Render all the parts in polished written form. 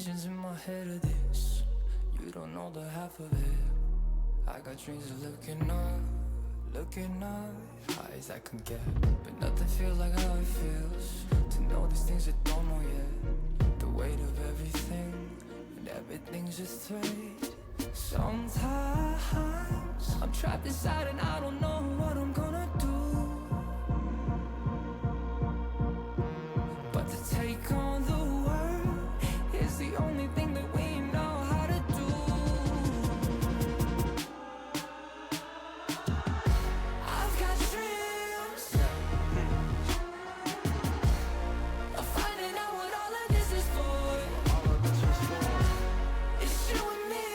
visions in my head of this. You don't know the half of it. I got dreams of looking up, high as I can get. But nothing feels like how it feels to know these things I don't know yet. The weight of everything, and everything's just fate. Sometimes I'm trapped inside and I don't know what I'm gonna do. But to take on the world is the only thing that we know how to do. I've got dreams of finding out what all of this is for. It's you and me,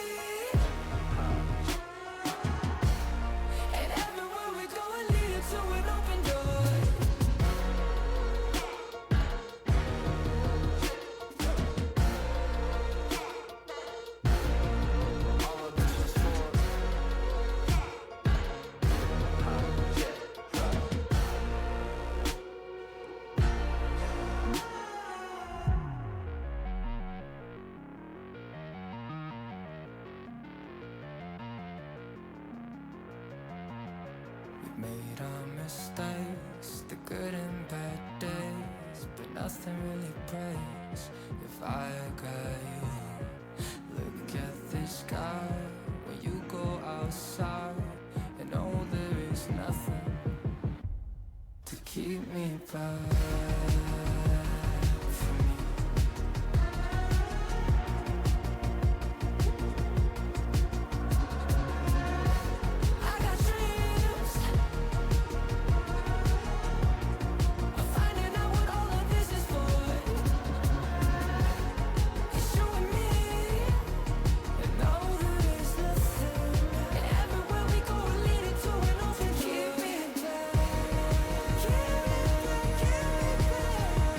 and everywhere we go it leads to an open door. We've made our mistakes, the good and bad days, but nothing really breaks if I got you. Look at the sky when you go outside, and know there is nothing to keep me back from you. I got dreams of finding out what all of this is for. It's you and me, and know there is nothing, and everywhere we go we're leading to an open door. Keep me back, keep me back, keep me back.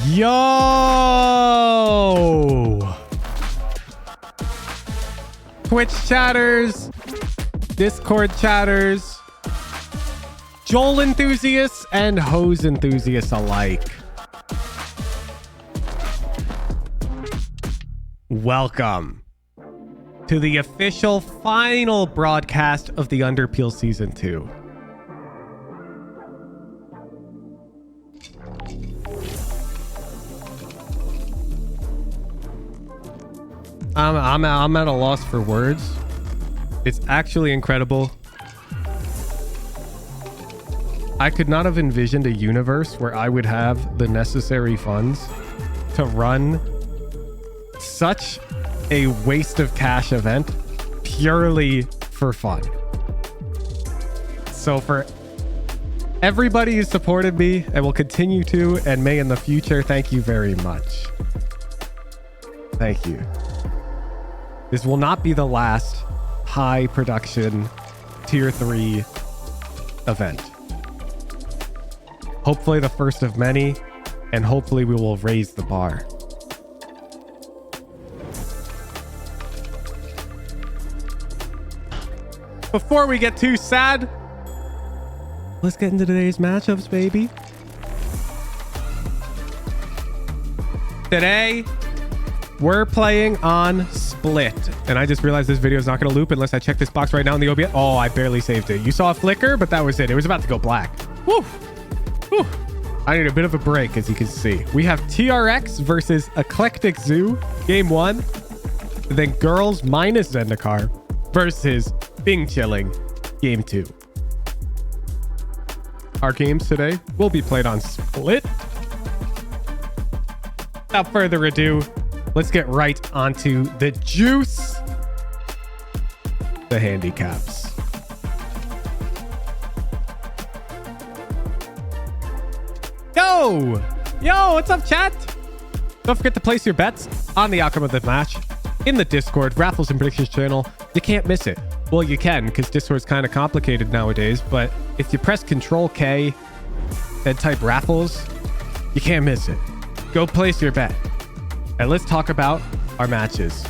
Yo! Twitch chatters, Discord chatters, Joel enthusiasts, and hose enthusiasts alike. Welcome to the official final broadcast of the Underpeel Season 2. I'm at a loss for words. It's actually incredible. I could not have envisioned a universe where I would have the necessary funds to run such a waste of cash event purely for fun. So for everybody who supported me and will continue to and may in the future, thank you very much. Thank you. This will not be the last high production tier 3 event. Hopefully the first of many, and hopefully we will raise the bar. Before we get too sad, let's get into today's matchups, baby. Today, we're playing on Split. And I just realized this video is not going to loop unless I check this box right now in the OBS. Oh, I barely saved it. You saw a flicker, but that was it. It was about to go black. Woo! Woo! I need a bit of a break, as you can see. We have TRX versus Eclectic Zoo, game 1. Then Girls minus Zendikar versus Bing Chilling, game 2. Our games today will be played on Split. Without further ado, let's get right onto the juice. The handicaps. Yo! What's up, chat? Don't forget to place your bets on the outcome of the match in the Discord, Raffles and Predictions channel. You can't miss it. Well, you can, because Discord's kind of complicated nowadays, but if you press Control K and type Raffles, you can't miss it. Go place your bet. And let's talk about our matches.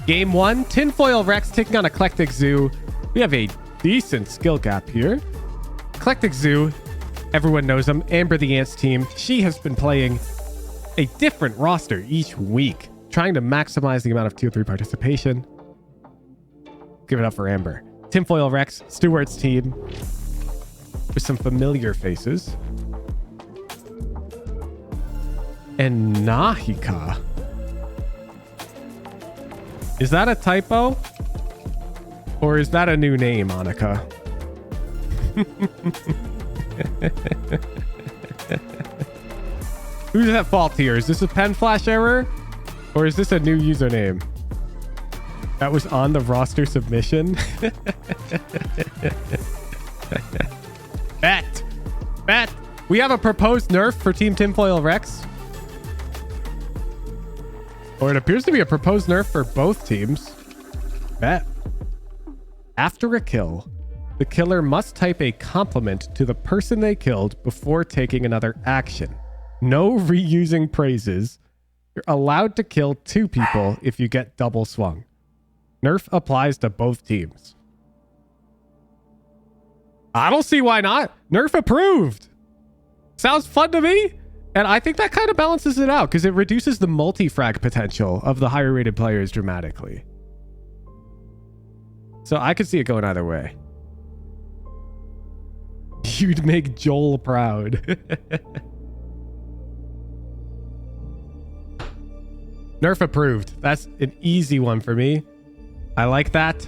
Game 1, Tinfoil Rex taking on Eclectic Zoo. We have a decent skill gap here. Eclectic Zoo, everyone knows them. Amber the Ants team. She has been playing a different roster each week, trying to maximize the amount of tier 3 participation. Give it up for Amber. Tinfoil Rex, Stewart's team, with some familiar faces. And Nahika. Is that a typo? Or is that a new name, Annika? Who's at fault here? Is this a pen flash error? Or is this a new username? That was on the roster submission. Bet. We have a proposed nerf for Team Tinfoil Rex. Or it appears to be a proposed nerf for both teams. Bet. After a kill, the killer must type a compliment to the person they killed before taking another action. No reusing praises. You're allowed to kill 2 people if you get double swung. Nerf applies to both teams. I don't see why not. Nerf approved. Sounds fun to me. And I think that kind of balances it out because it reduces the multi-frag potential of the higher rated players dramatically. So I could see it going either way. You'd make Joel proud. Nerf approved. That's an easy one for me. I like that.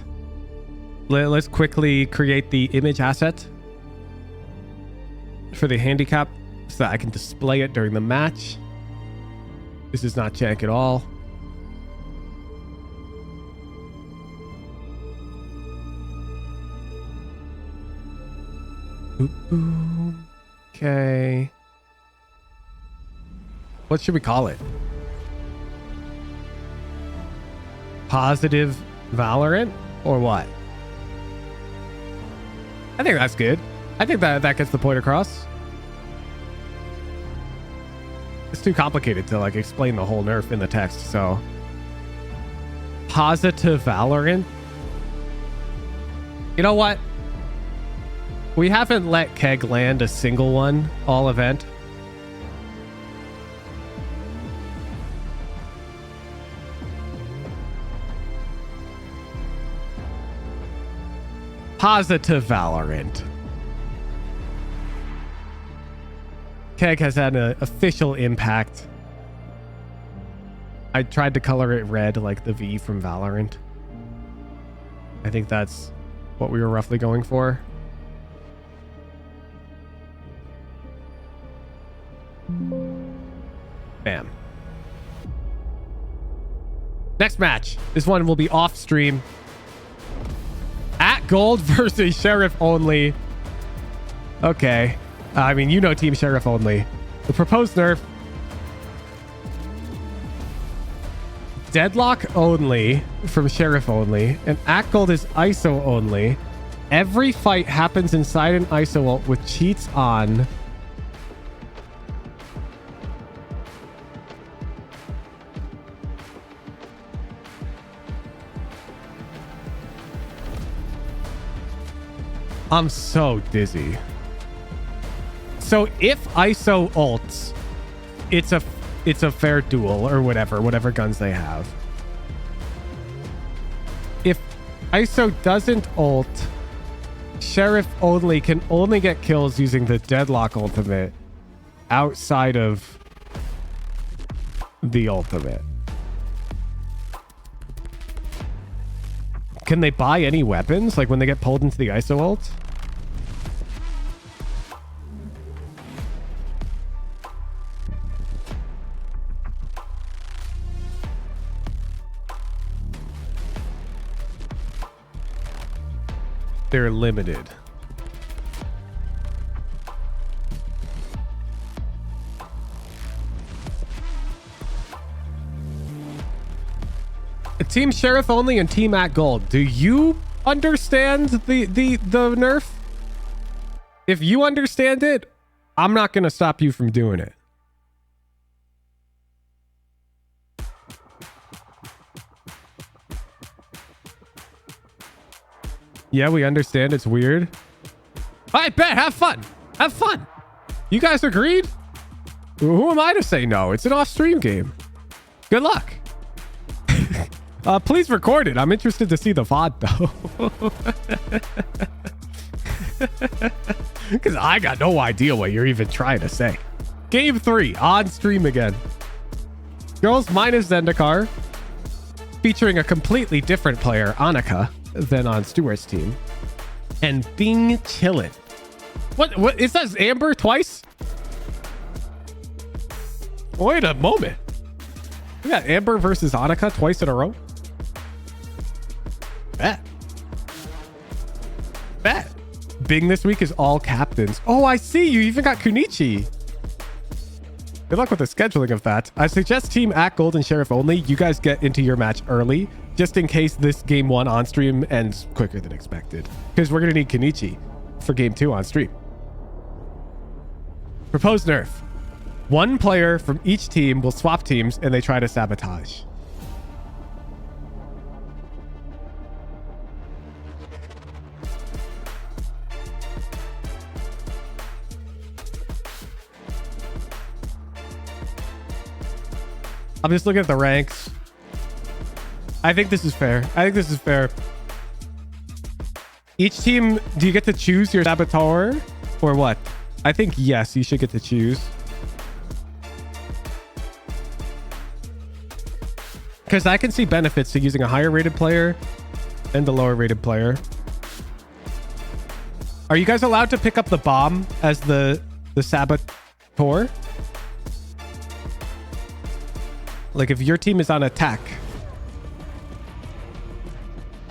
Let's quickly create the image asset for the handicap so that I can display it during the match. This is not jank at all. Okay. What should we call it? Positive Valorant or what? I think that's good. I think that gets the point across. It's too complicated to like explain the whole nerf in the text. So positive Valorant. You know what? We haven't let Keg land a single one all event. Positive Valorant. Keg has had an official impact. I tried to color it red like the V from Valorant. I think that's what we were roughly going for. Bam. Next match. This one will be off stream. At Gold versus Sheriff only. Okay. I mean, you know Team Sheriff only. The proposed nerf. Deadlock only from Sheriff only. And At Gold is ISO only. Every fight happens inside an ISO ult with cheats on. I'm so dizzy. So if ISO ults, it's a fair duel or whatever guns they have. If ISO doesn't ult, Sheriff only can only get kills using the Deadlock ultimate outside of the ultimate. Can they buy any weapons like when they get pulled into the ISO ult? They're limited. Team Sheriff only and Team At Gold. Do you understand the nerf? If you understand it, I'm not going to stop you from doing it. Yeah, we understand it's weird. I bet. Have fun. Have fun. You guys agreed? Who am I to say no? It's an off-stream game. Good luck. Please record it. I'm interested to see the VOD, though. Because I got no idea what you're even trying to say. Game 3, on stream again. Girls minus Zendikar. Featuring a completely different player, Annika, than on Stuart's team. And Bing Chillin'. What? It says Amber twice? Wait a moment. We got Amber versus Annika twice in a row? Bet. Bing this week is all captains. Oh, I see. You even got Kunichi. Good luck with the scheduling of that. I suggest Team At Gold and Sheriff only. You guys get into your match early, just in case this game 1 on stream ends quicker than expected. Because we're going to need Kunichi for game 2 on stream. Proposed nerf. One player from each team will swap teams and they try to sabotage. I'm just looking at the ranks. I think this is fair. Each team, do you get to choose your saboteur or what? I think yes, you should get to choose. Because I can see benefits to using a higher rated player and the lower rated player. Are you guys allowed to pick up the bomb as the saboteur? Like if your team is on attack,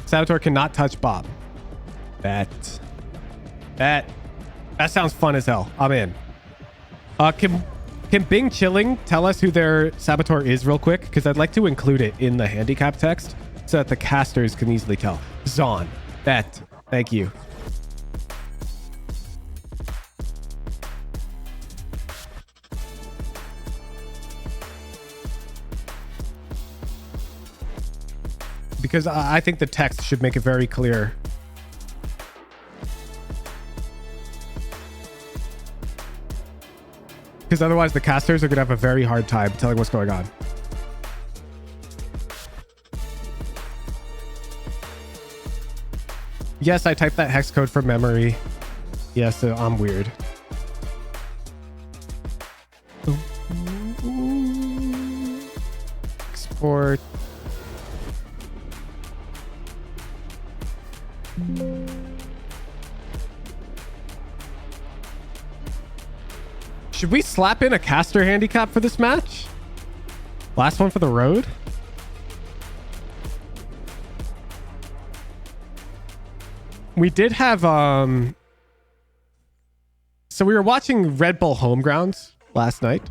saboteur cannot touch bomb. That sounds fun as hell. I'm in. Can Bing Chilling tell us who their saboteur is real quick? Because I'd like to include it in the handicap text so that the casters can easily tell. Zon. Bet. Thank you. because I think the text should make it very clear. Because otherwise the casters are going to have a very hard time telling what's going on. Yes, I typed that hex code from memory. Yes, I'm weird. Export. Should we slap in a caster handicap for this match? Last one for the road? We did have so we were watching Red Bull Homegrounds last night.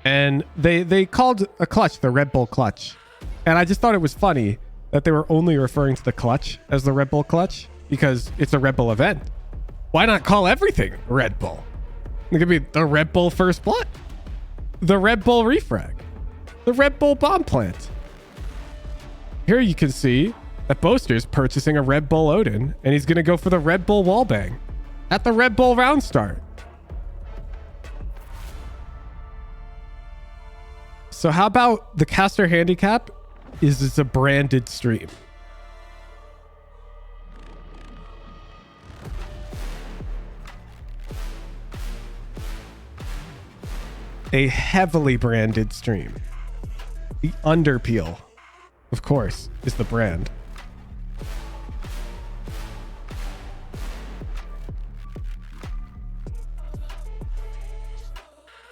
And they called a clutch the Red Bull clutch. And I just thought it was funny that they were only referring to the clutch as the Red Bull clutch because it's a Red Bull event. Why not call everything Red Bull? It could be the Red Bull First Blood, the Red Bull Refrag, the Red Bull Bomb Plant. Here you can see that Boaster's purchasing a Red Bull Odin, and he's going to go for the Red Bull Wallbang at the Red Bull round start. So how about the caster handicap is it's a branded stream. A heavily branded stream. The Underpeel, of course, is the brand.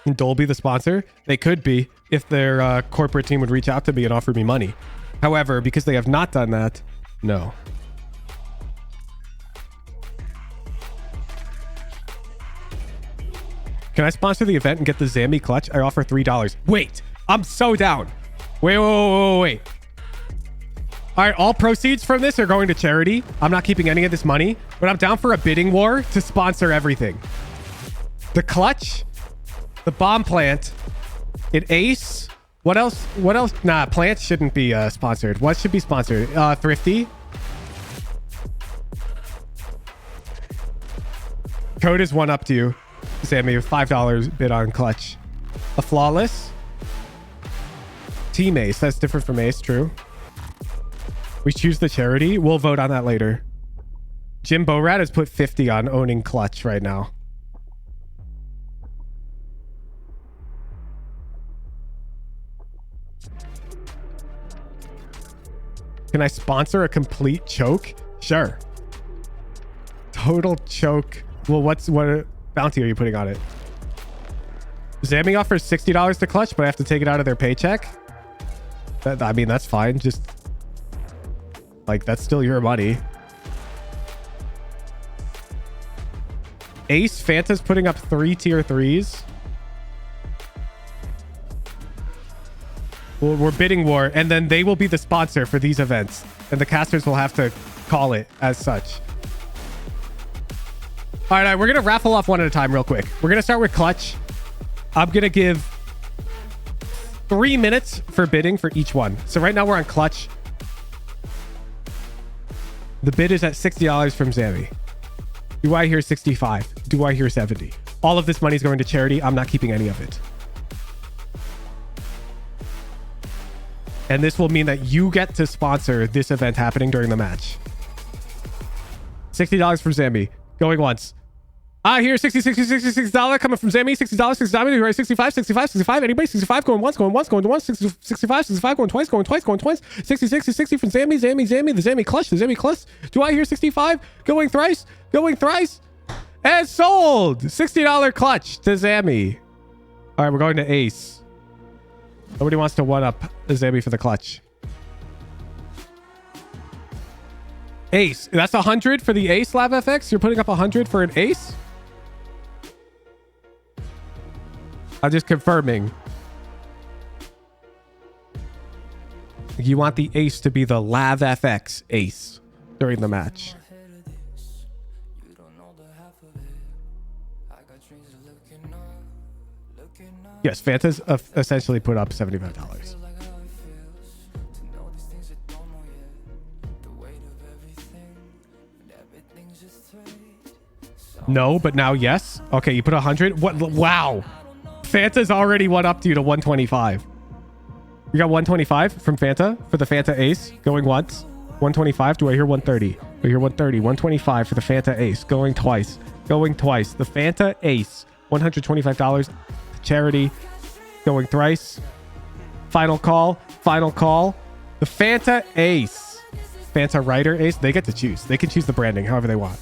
Can Dolby the sponsor? They could be if their corporate team would reach out to me and offer me money. However, because they have not done that, no. Can I sponsor the event and get the Zammy clutch? I offer $3. Wait, I'm so down. Wait. All right, all proceeds from this are going to charity. I'm not keeping any of this money, but I'm down for a bidding war to sponsor everything. The clutch, the bomb plant, an ace. What else? Nah, plants shouldn't be sponsored. What should be sponsored? Thrifty. Code is one up to you. Sammy, $5 bid on clutch. A flawless. Team ace. That's different from ace, true. We choose the charity. We'll vote on that later. Jim Borat has put 50 on owning clutch right now. Can I sponsor a complete choke? Sure. Total choke. Well, what bounty are you putting on it? Zammy offers $60 to clutch, but I have to take it out of their paycheck. I mean, that's fine. Just like, that's still your money. Ace Fanta's putting up 3 tier 3s. Well, we're bidding war, and then they will be the sponsor for these events, and the casters will have to call it as such. All right, we're gonna raffle off one at a time real quick. We're gonna start with clutch. I'm gonna give 3 minutes for bidding for each one. So right now we're on clutch. The bid is at $60 from Zammy. Do I hear 65? Do I hear 70? All of this money is going to charity. I'm not keeping any of it. And this will mean that you get to sponsor this event happening during the match. $60 from Zammy. Going once. I hear $66 coming from Zammy. $60, $60, 65, 65, 65. Anybody? 65 going once, going 65, 65 going twice, going twice. 60 from Zammy, the Zammy clutch. Do I hear 65 going thrice? And sold! $60 clutch to Zammy. All right, we're going to Ace. Nobody wants to one-up Zammy for the clutch. Ace. That's 100 for the Ace, Lav FX? You're putting up 100 for an Ace? I'm just confirming. You want the Ace to be the Lav FX Ace during the match. Yes, Fanta's essentially put up $75. No, but now yes. Okay, you put 100. What? Wow. Fanta's already one up to you to 125. You got 125 from Fanta for the Fanta Ace going once. 125. Do I hear 130? Do I hear 130? 125 for the Fanta Ace going twice. Going twice. The Fanta Ace. $125 charity going thrice. Final call. Final call. The Fanta Ace. Fanta Writer Ace. They get to choose. They can choose the branding however they want.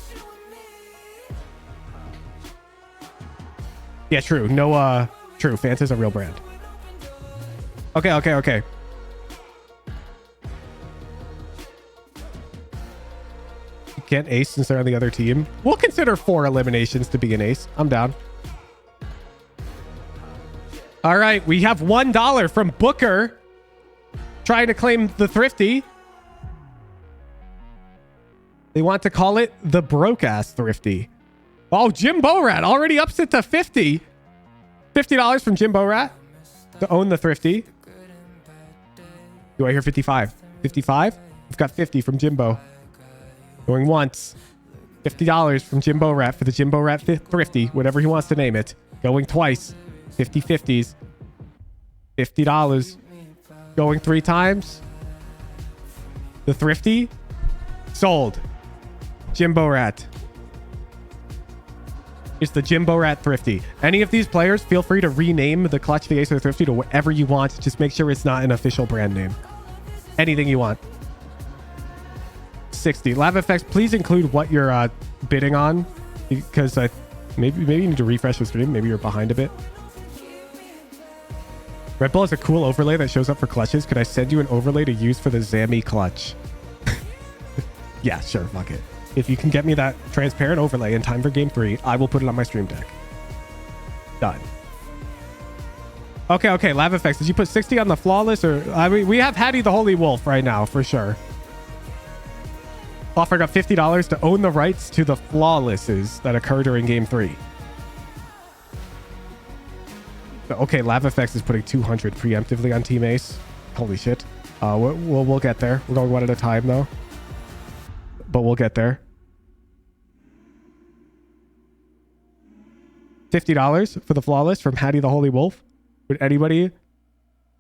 Yeah, true. No, true. Fanta's a real brand. Okay. You can't ace since they're on the other team. We'll consider 4 eliminations to be an ace. I'm down. All right, we have $1 from Booker trying to claim the Thrifty. They want to call it the broke-ass Thrifty. Oh, Jimbo Rat already ups it to 50. $50 from Jimbo Rat to own the Thrifty. Do I hear 55? 55? We've got 50 from Jimbo. Going once. $50 from Jimbo Rat for the Jimbo Rat Thrifty, whatever he wants to name it. Going twice. 50/50s. $50. Going 3 times. The Thrifty. Sold. Jimbo Rat. It's the Jimbo Rat Thrifty. Any of these players, feel free to rename the Clutch, the Ace, or the Thrifty to whatever you want. Just make sure it's not an official brand name. Anything you want. 60. LavFX, please include what you're bidding on, because maybe you need to refresh the stream. Maybe you're behind a bit. Red Bull has a cool overlay that shows up for clutches. Could I send you an overlay to use for the Zammy clutch? Yeah, sure. Fuck it. If you can get me that transparent overlay in time for game 3, I will put it on my stream deck. Done. Okay. LavFX, did you put 60 on the flawless? Or we have Hattie the Holy Wolf right now for sure. Offering up $50 to own the rights to the flawlesses that occur during game 3. Okay, LavFX is putting 200 preemptively on Team Ace. Holy shit. We'll get there. We're going one at a time though. But we'll get there. $50 for the flawless from Hattie the Holy Wolf. Would anybody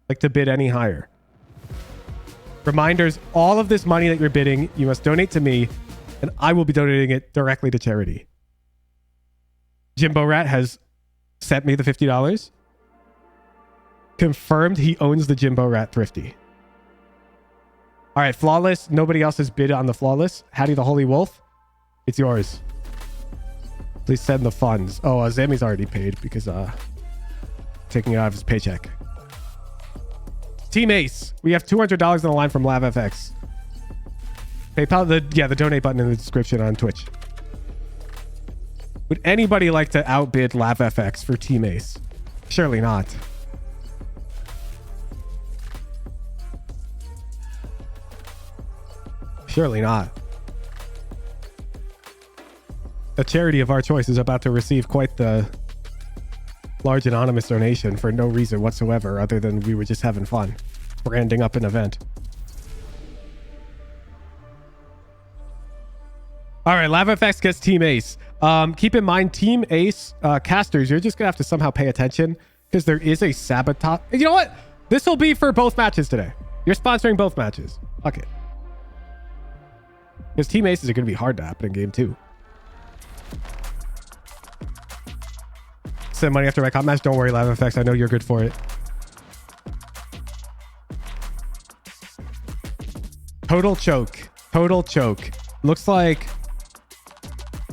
like to bid any higher? Reminders, all of this money that you're bidding, you must donate to me, and I will be donating it directly to charity. Jimbo Rat has sent me the $50. Confirmed he owns the Jimbo Rat Thrifty. All right, flawless. Nobody else has bid on the flawless. Hattie the Holy Wolf, it's yours. Please send the funds. Oh, Zammy's already paid because taking it out of his paycheck. Team Ace, we have $200 on the line from LavFX. PayPal, the donate button in the description on Twitch. Would anybody like to outbid LavFX for Team Ace? Surely not. Surely not. A charity of our choice is about to receive quite the large anonymous donation for no reason whatsoever other than we were just having fun branding up an event. All right, LavFX gets Team Ace. Keep in mind, Team Ace casters, you're just gonna have to somehow pay attention because there is a sabotage. You know what? This will be for both matches today. You're sponsoring both matches. Fuck it. Because Team Aces are going to be hard to happen in game 2. Send money after my comp match. Don't worry, LavFX. I know you're good for it. Total choke. Total choke. Looks like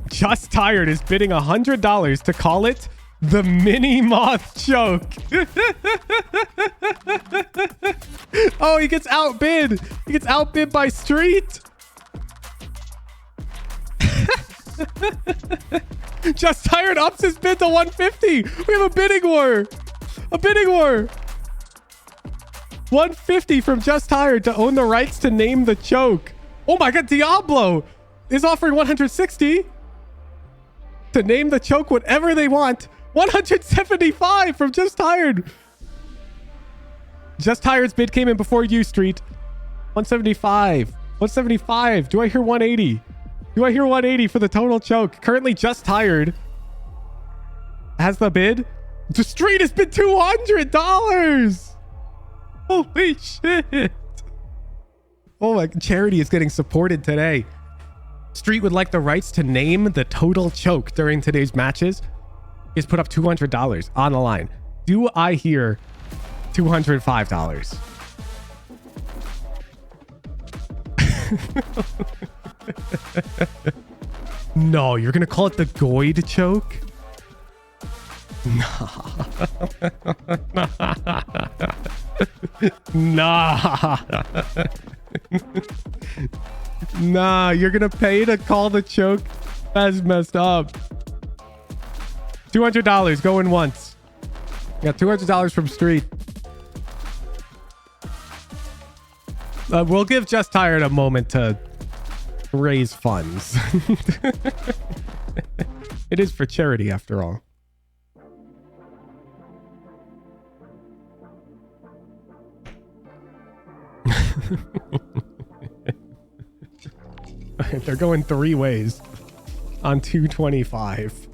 Just Tired is bidding $100 to call it the Mini Moth Choke. Oh, he gets outbid. He gets outbid by Street. Just Tired ups his bid to 150. We have a bidding war. A bidding war. 150 from Just Tired to own the rights to name the choke. Oh my god, Diablo is offering 160 to name the choke whatever they want. 175 from Just Tired. Just Tired's bid came in before you, Street. 175. 175. Do I hear 180? Do I hear 180 for the total choke? Currently just tired. Has the bid? The street has been $200. Holy shit. Oh my, charity is getting supported today. Street would like the rights to name the total choke during today's matches. Is put up $200 on the line. Do I hear $205? No, you're gonna call it the Goid choke? Nah. Nah, you're gonna pay to call the choke? That's messed up. $200 going once. Got $200 from Street. We'll give Just Tired a moment to raise funds. It is for charity after all. They're going 3 ways on 225.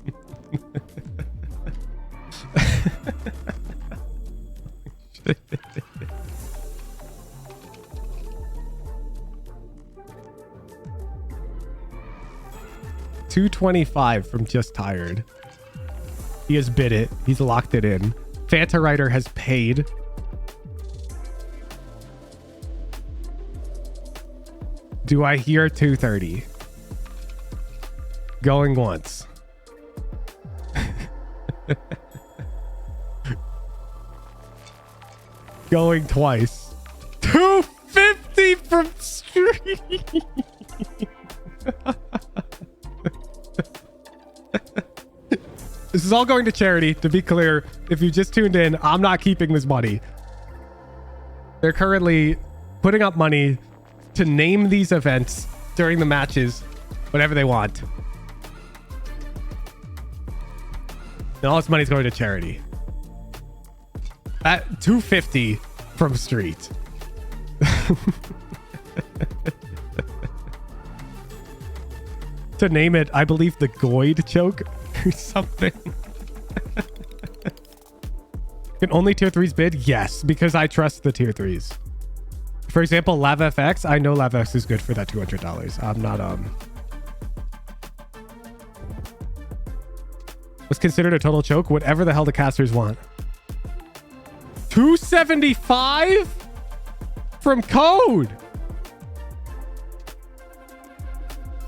$225 from Just Tired. He has bid it. He's locked it in. Fanta Rider has paid. Do I hear 230? Going once. Going twice. 250 from Street. This is all going to charity, to be clear. If you just tuned in, I'm not keeping this money. They're currently putting up money to name these events during the matches, whatever they want. And all this money's going to charity. At $250 from Street. To name it, I believe the Goid choke or something. Can only tier 3s bid? Yes, because I trust the tier 3s. For example, LavFX, I know LavFX is good for that $200. I'm not What's considered a total choke? Whatever the hell the casters want. $275 from Code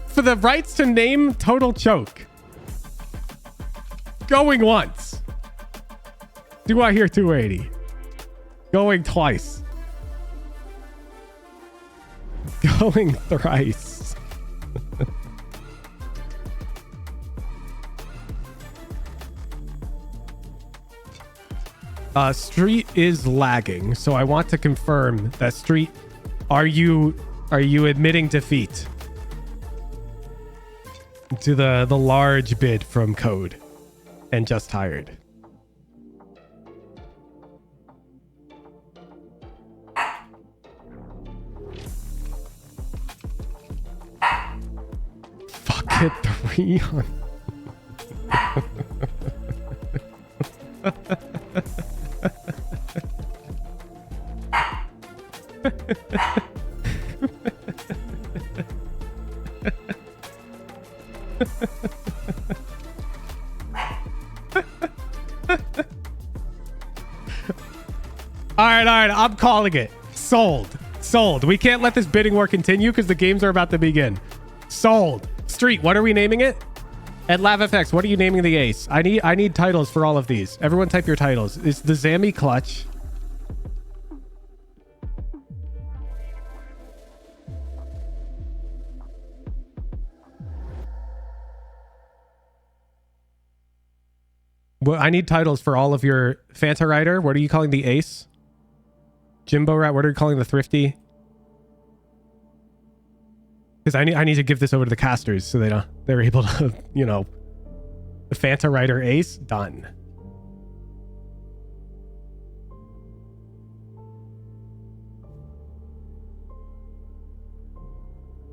for the rights to name total choke. Going once. Do I hear 280? Going twice. Going thrice. Street is lagging, so I want to confirm that Street, are you admitting defeat to the large bid from Code and Just Tired? Fuck it, 3 on. All right, I'm calling it. Sold. We can't let this bidding war continue because the games are about to begin. Sold. Street, what are we naming it? At LavFX, what are you naming the ace? I need titles for all of these. Everyone type your titles. It's the Zammy Clutch. Well, I need titles for all of your Fanta Rider. What are you calling the ace? Jimbo Rat, what are you calling the thrifty? Because I need to give this over to the casters so they're able to, you know, the Fanta Rider ace done.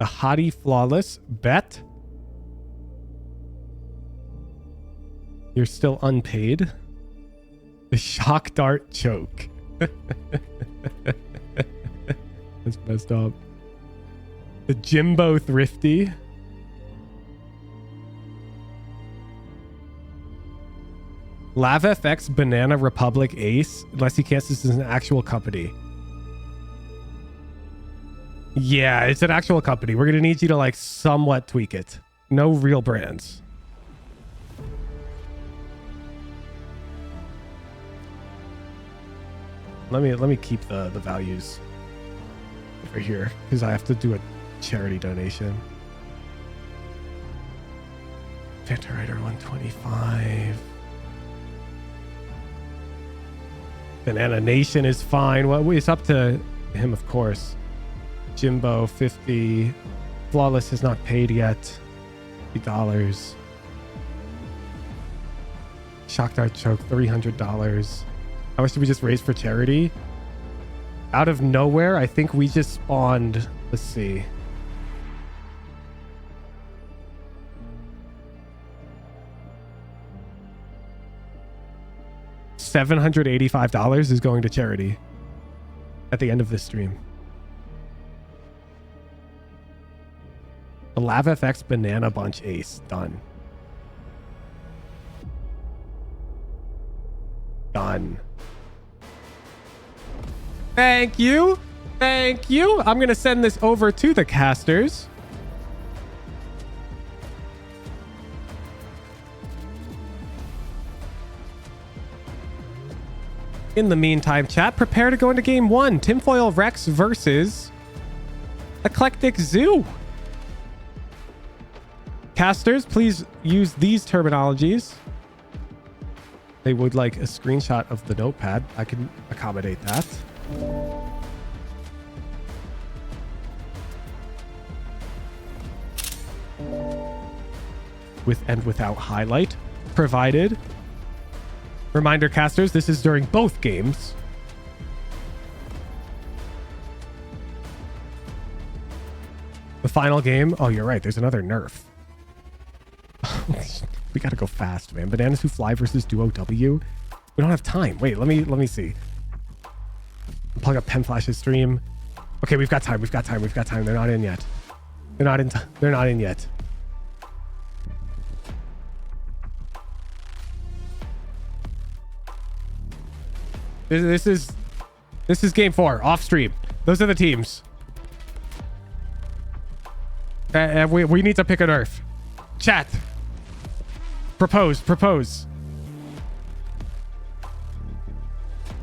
The Hottie Flawless bet. You're still unpaid. The shock dart choke. That's messed up. The Jimbo Thrifty. Lava FX Banana Republic Ace, unless he counts this as an actual company. Yeah, it's an actual company. We're going to need you to like somewhat tweak it. No real brands. Let me keep the values over here because I have to do a charity donation. Phantom Rider 125. Banana Nation is fine. Well, it's up to him, of course. Jimbo 50. Flawless is not paid yet. $50. Shock Dart Choke $300. How much did we just raise for charity? Out of nowhere, I think we just spawned. Let's see. $785 is going to charity at the end of this stream. The Lava FX Banana Bunch Ace. Done. Done. Thank you. Thank you. I'm going to send this over to the casters. In the meantime, chat, prepare to go into game 1. Tinfoil Rex versus Eclectic Zoo. Casters, please use these terminologies. They would like a screenshot of the notepad. I can accommodate that. With and without highlight provided. Reminder, casters, this is during both games. The final game. Oh, you're right. There's another nerf. We gotta go fast, man. Bananas Who Fly versus Duo W. We don't have time. Wait, let me see. I'm pulling up Pen Flash's stream. Okay, we've got time. We've got time. We've got time. They're not in yet. They're not in. They're not in yet. This is game 4 off stream. Those are the teams. And we need to pick a nerf. Chat. Propose.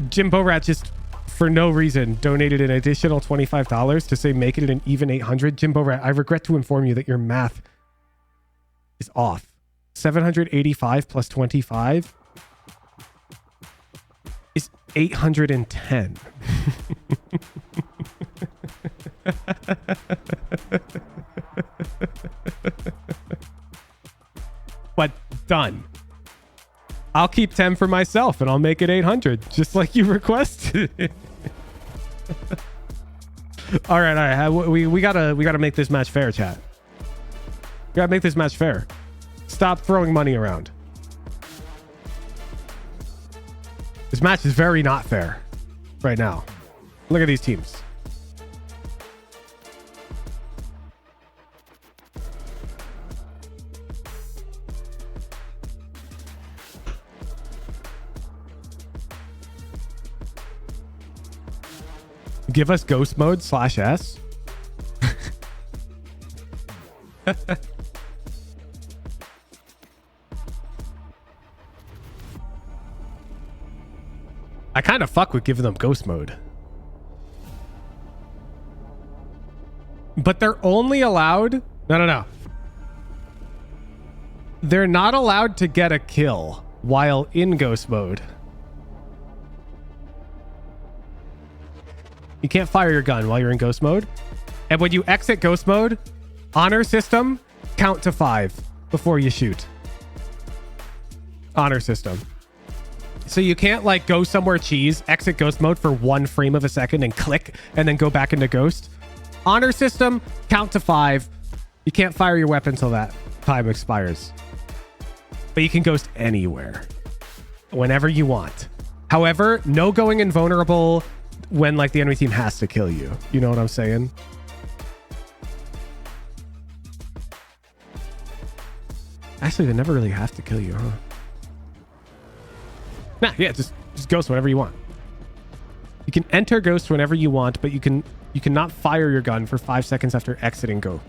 Jimbo Rat just for no reason donated an additional $25 to say make it an even 800. Jimbo Rat, I regret to inform you that your math is off. 785 plus 25 is 810. But done. I'll keep 10 for myself and I'll make it 800 just like you requested. all right. We gotta make this match fair, chat. We gotta make this match fair. Stop throwing money around. This match is very not fair right now. Look at these teams. Give us ghost mode /S. I kind of fuck with giving them ghost mode. But they're only allowed... No. They're not allowed to get a kill while in ghost mode. You can't fire your gun while you're in ghost mode. And when you exit ghost mode, honor system, count to 5 before you shoot. Honor system. So you can't like go somewhere cheese, exit ghost mode for 1 frame of a second and click and then go back into ghost. Honor system, count to 5. You can't fire your weapon until that time expires. but you can ghost anywhere, whenever you want. However, no going invulnerable when like the enemy team has to kill you. You know what I'm saying? Actually, they never really have to kill you, huh? Nah, yeah, just ghost whenever you want. You can enter ghost whenever you want, but you cannot fire your gun for 5 seconds after exiting ghost.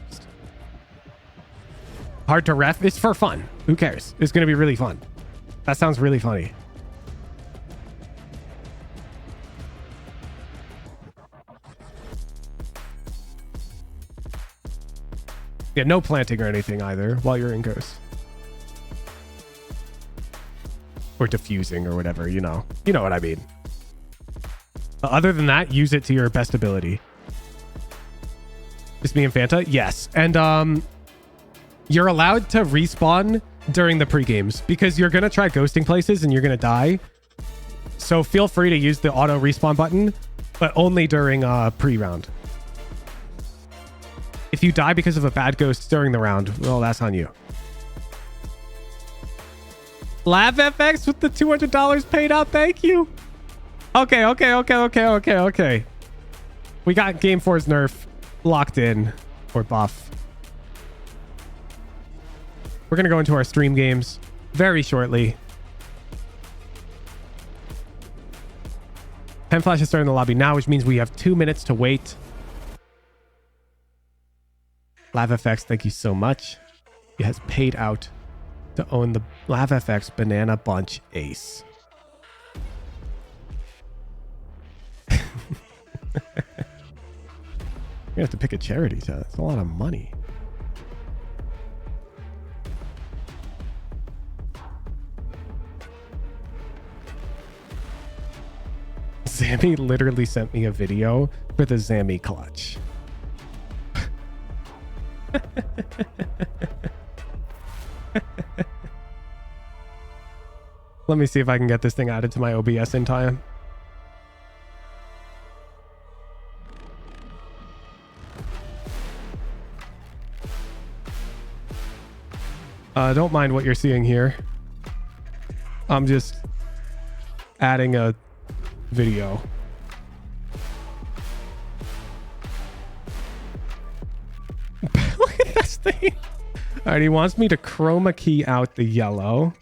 Hard to ref. It's for fun. Who cares? It's going to be really fun. That sounds really funny. Yeah, no planting or anything either while you're in ghost. Or diffusing or whatever, you know. You know what I mean. But other than that, use it to your best ability. Just me and Fanta? Yes. And you're allowed to respawn during the pre-games because you're going to try ghosting places and you're going to die. So feel free to use the auto respawn button, but only during pre-round. If you die because of a bad ghost during the round, well, that's on you. LabFX with the $200 paid out. Thank you. Okay. We got Game 4's nerf locked in, or buff. We're going to go into our stream games very shortly. Pen Flash is starting the lobby now, which means we have 2 minutes to wait. LavFX, thank you so much. He has paid out to own the LavFX Banana Bunch Ace. You have to pick a charity, so that's a lot of money. Zammy literally sent me a video for the Zammy clutch. Let me see if I can get this thing added to my OBS in time. Don't mind what you're seeing here. I'm just adding a video. Look at this thing. All right, he wants me to chroma key out the yellow.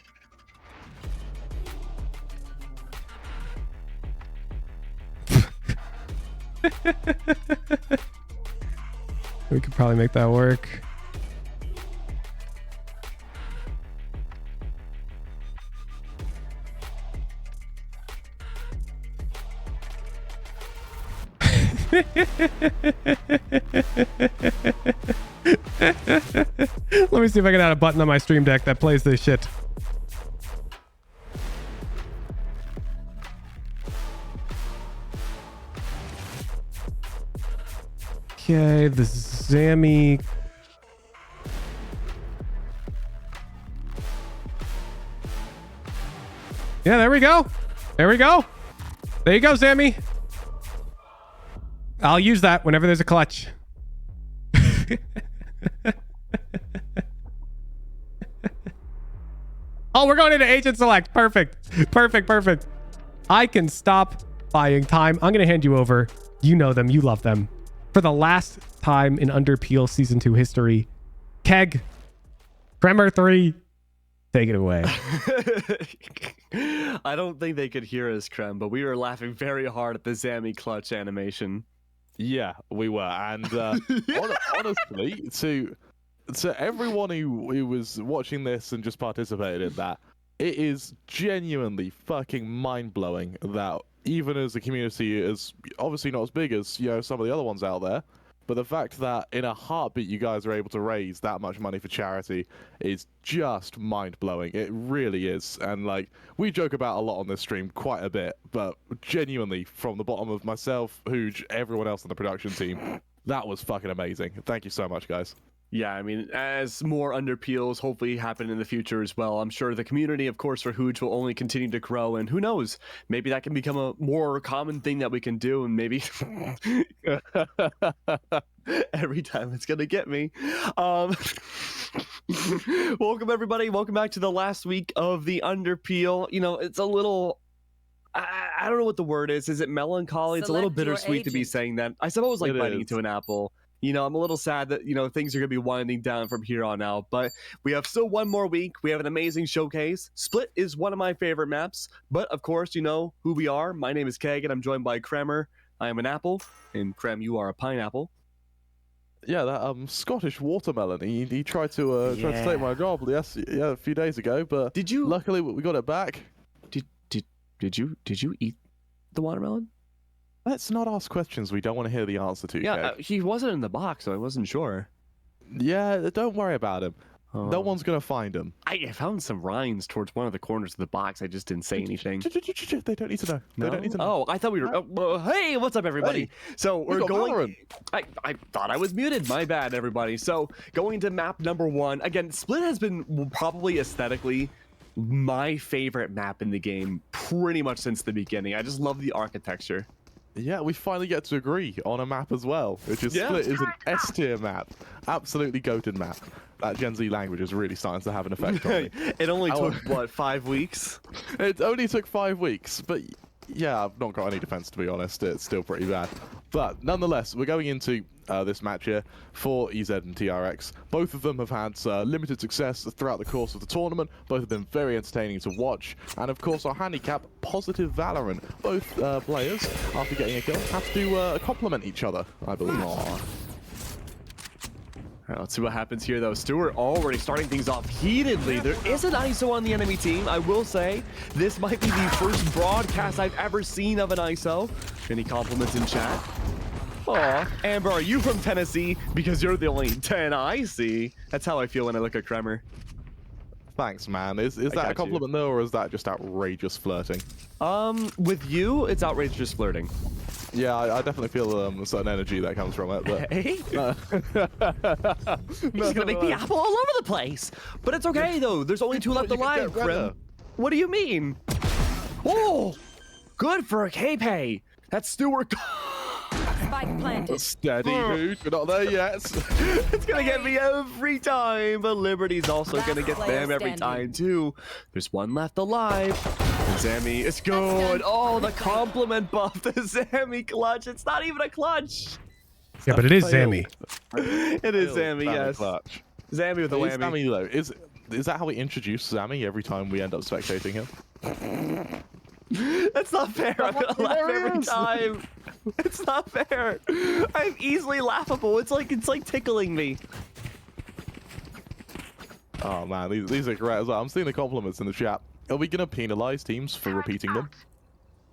We could probably make that work. Let me see if I can add a button on my stream deck that plays this shit. Okay, the Zammy. Yeah, there we go. There we go. There you go, Zammy. I'll use that whenever there's a clutch. Oh, we're going into Agent Select. Perfect. Perfect. Perfect. I can stop buying time. I'm going to hand you over. You know them. You love them. For the last time in Underpeel Season 2 history, Keg, Kremer 3, take it away. I don't think they could hear us, Krem, but we were laughing very hard at the Zammy clutch animation. Yeah, we were. And honestly, to everyone who was watching this and just participated in that, it is genuinely fucking mind-blowing that even as a community is obviously not as big as, you know, some of the other ones out there, but the fact that in a heartbeat you guys are able to raise that much money for charity is just mind-blowing. It really is. And like, we joke about a lot on this stream, quite a bit, but genuinely from the bottom of myself, Hooge, everyone else on the production team, that was fucking amazing. Thank you so much, guys. Yeah, I mean, as more Underpeels hopefully happen in the future as well, I'm sure the community, of course, for Hooge will only continue to grow, and who knows, maybe that can become a more common thing that we can do, and maybe every time it's gonna get me. Welcome everybody. Welcome back to the last week of the Underpeel. You know, it's a little. I don't know what the word is. Is it melancholy? It's a little Select your bittersweet to be agent. saying that. I suppose like It biting is. into an apple. You know, I'm a little sad that, you know, things are going to be winding down from here on out, but we have still one more week. We have an amazing showcase. Split is one of my favorite maps, but of course, you know who we are. My name is Keg, and I'm joined by Kremer. I am an apple, and Krem, you are a pineapple. Yeah, that Scottish watermelon. He tried to take my job. Yes, yeah, a few days ago, but Did you luckily we got it back. did you eat the watermelon? Let's not ask questions we don't want to hear the answer to. Yeah, Keg. he wasn't in the box, so I wasn't sure. Yeah, don't worry about him. No one's gonna find him. I found some rinds towards one of the corners of the box. I just didn't say anything. They don't need to know. They don't need to know. Oh, I thought we were. Hey, what's up, everybody? Hey, so we we're got going. Valorant. I thought I was muted. My bad, everybody. So going to map number 1 again. Split has been probably aesthetically my favorite map in the game, pretty much since the beginning. I just love the architecture. Yeah, we finally get to agree on a map as well, which is Yeah. Split is an S tier map. Absolutely goated map. That Gen Z language is really starting to have an effect on me. It only Oh. took what 5 weeks. It only took 5 weeks, but yeah, I've not got any defense to be honest. It's still pretty bad. But nonetheless, we're going into this match here for EZ and TRX. Both of them have had limited success throughout the course of the tournament. Both have been very entertaining to watch. And of course, our handicap, positive Valorant. Both players, after getting a kill, have to complement each other, I believe. All right, let's see what happens here, though. Stewart already starting things off heatedly. There is an ISO on the enemy team. I will say, this might be the first broadcast I've ever seen of an ISO. Any compliments in chat? Aw, Amber, are you from Tennessee? Because you're the only 10 I see. That's how I feel when I look at Kremer. Thanks, man. Is that got a you. compliment though, or is that just outrageous flirting? With you, it's outrageous flirting. Yeah, I definitely feel a certain energy that comes from it. But Hey? He's gonna make the apple all over the place. But it's okay, though. There's only 2 left You can alive, get redder. Krem. What do you mean? Oh! Good for a K-Pay. That's Stewart. Spike planted. Steady, dude. We're not there yet. It's gonna get me every time, but Liberty's also Last gonna get player them every standing. time, too. There's 1 left alive. Zammy is good. Oh, the compliment buff. The Zammy clutch. It's not even a clutch. Yeah, but it is fail. Zammy. It is Zammy, yes. Clutch. Zammy with the Is whammy. Zammy though? Is that how we introduce Zammy every time we end up spectating him? That's not fair. I'm gonna laugh every time. It's not fair. I'm easily laughable. It's like tickling me. Oh man, these are great as well. I'm seeing the compliments in the chat. Are we gonna penalize teams for repeating them?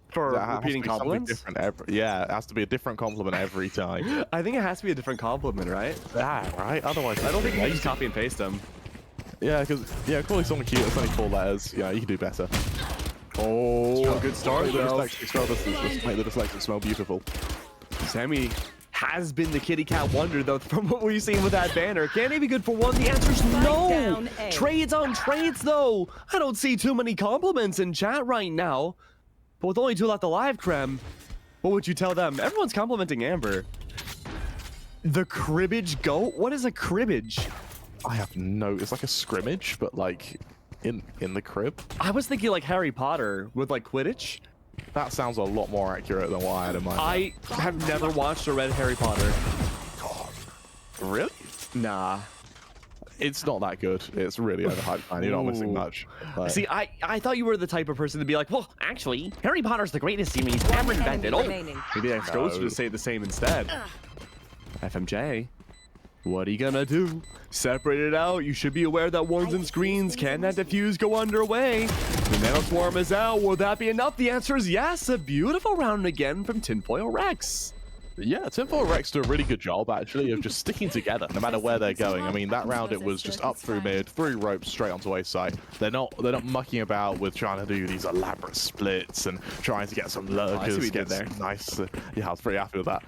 For That has to repeating be something compliments? different yeah, it has to be a different compliment every time. I think it has to be a different compliment, right? Yeah, right. Otherwise, I don't think you can just copy and paste them. Yeah, because calling someone cute, it's only 4 letters. Yeah, you can do better. Oh, good start, Make the though. dyslexic smell, make the dyslexic smell beautiful. Sammy has been the kitty cat wonder, though, from what we've seen with that banner. Can he be good for 1? The answer's no. down A. Trades on trades, though. I don't see too many compliments in chat right now. But with only 2 left alive, Krem, what would you tell them? Everyone's complimenting Amber. The cribbage goat? What is a cribbage? I have no. It's like a scrimmage, but like in the crib. I was thinking like Harry Potter with like Quidditch. That sounds a lot more accurate than what I had in mind. I have never watched or read Harry Potter. Really? Nah. It's not that good. It's really overhyped, man. You're not missing Ooh. much. Like, See, I thought you were the type of person to be like, well, actually, Harry Potter's the greatest series ever invented. Oh, remaining. maybe I supposed No. to say the same instead. FMJ, what are you gonna do? Separate it out. You should be aware that ones and screens can that diffuse go underway. The nanoswarm is out. Will that be enough? The answer is yes. A beautiful round again from Tinfoil Rex. yeah, Tinfoil Rex do a really good job actually of just sticking together no matter where they're going. I mean, that round it was just up through mid, through ropes, straight onto A side. They're not mucking about with trying to do these elaborate splits and trying to get some lurkers. what you did get there. some nice. Yeah, I was pretty happy with that.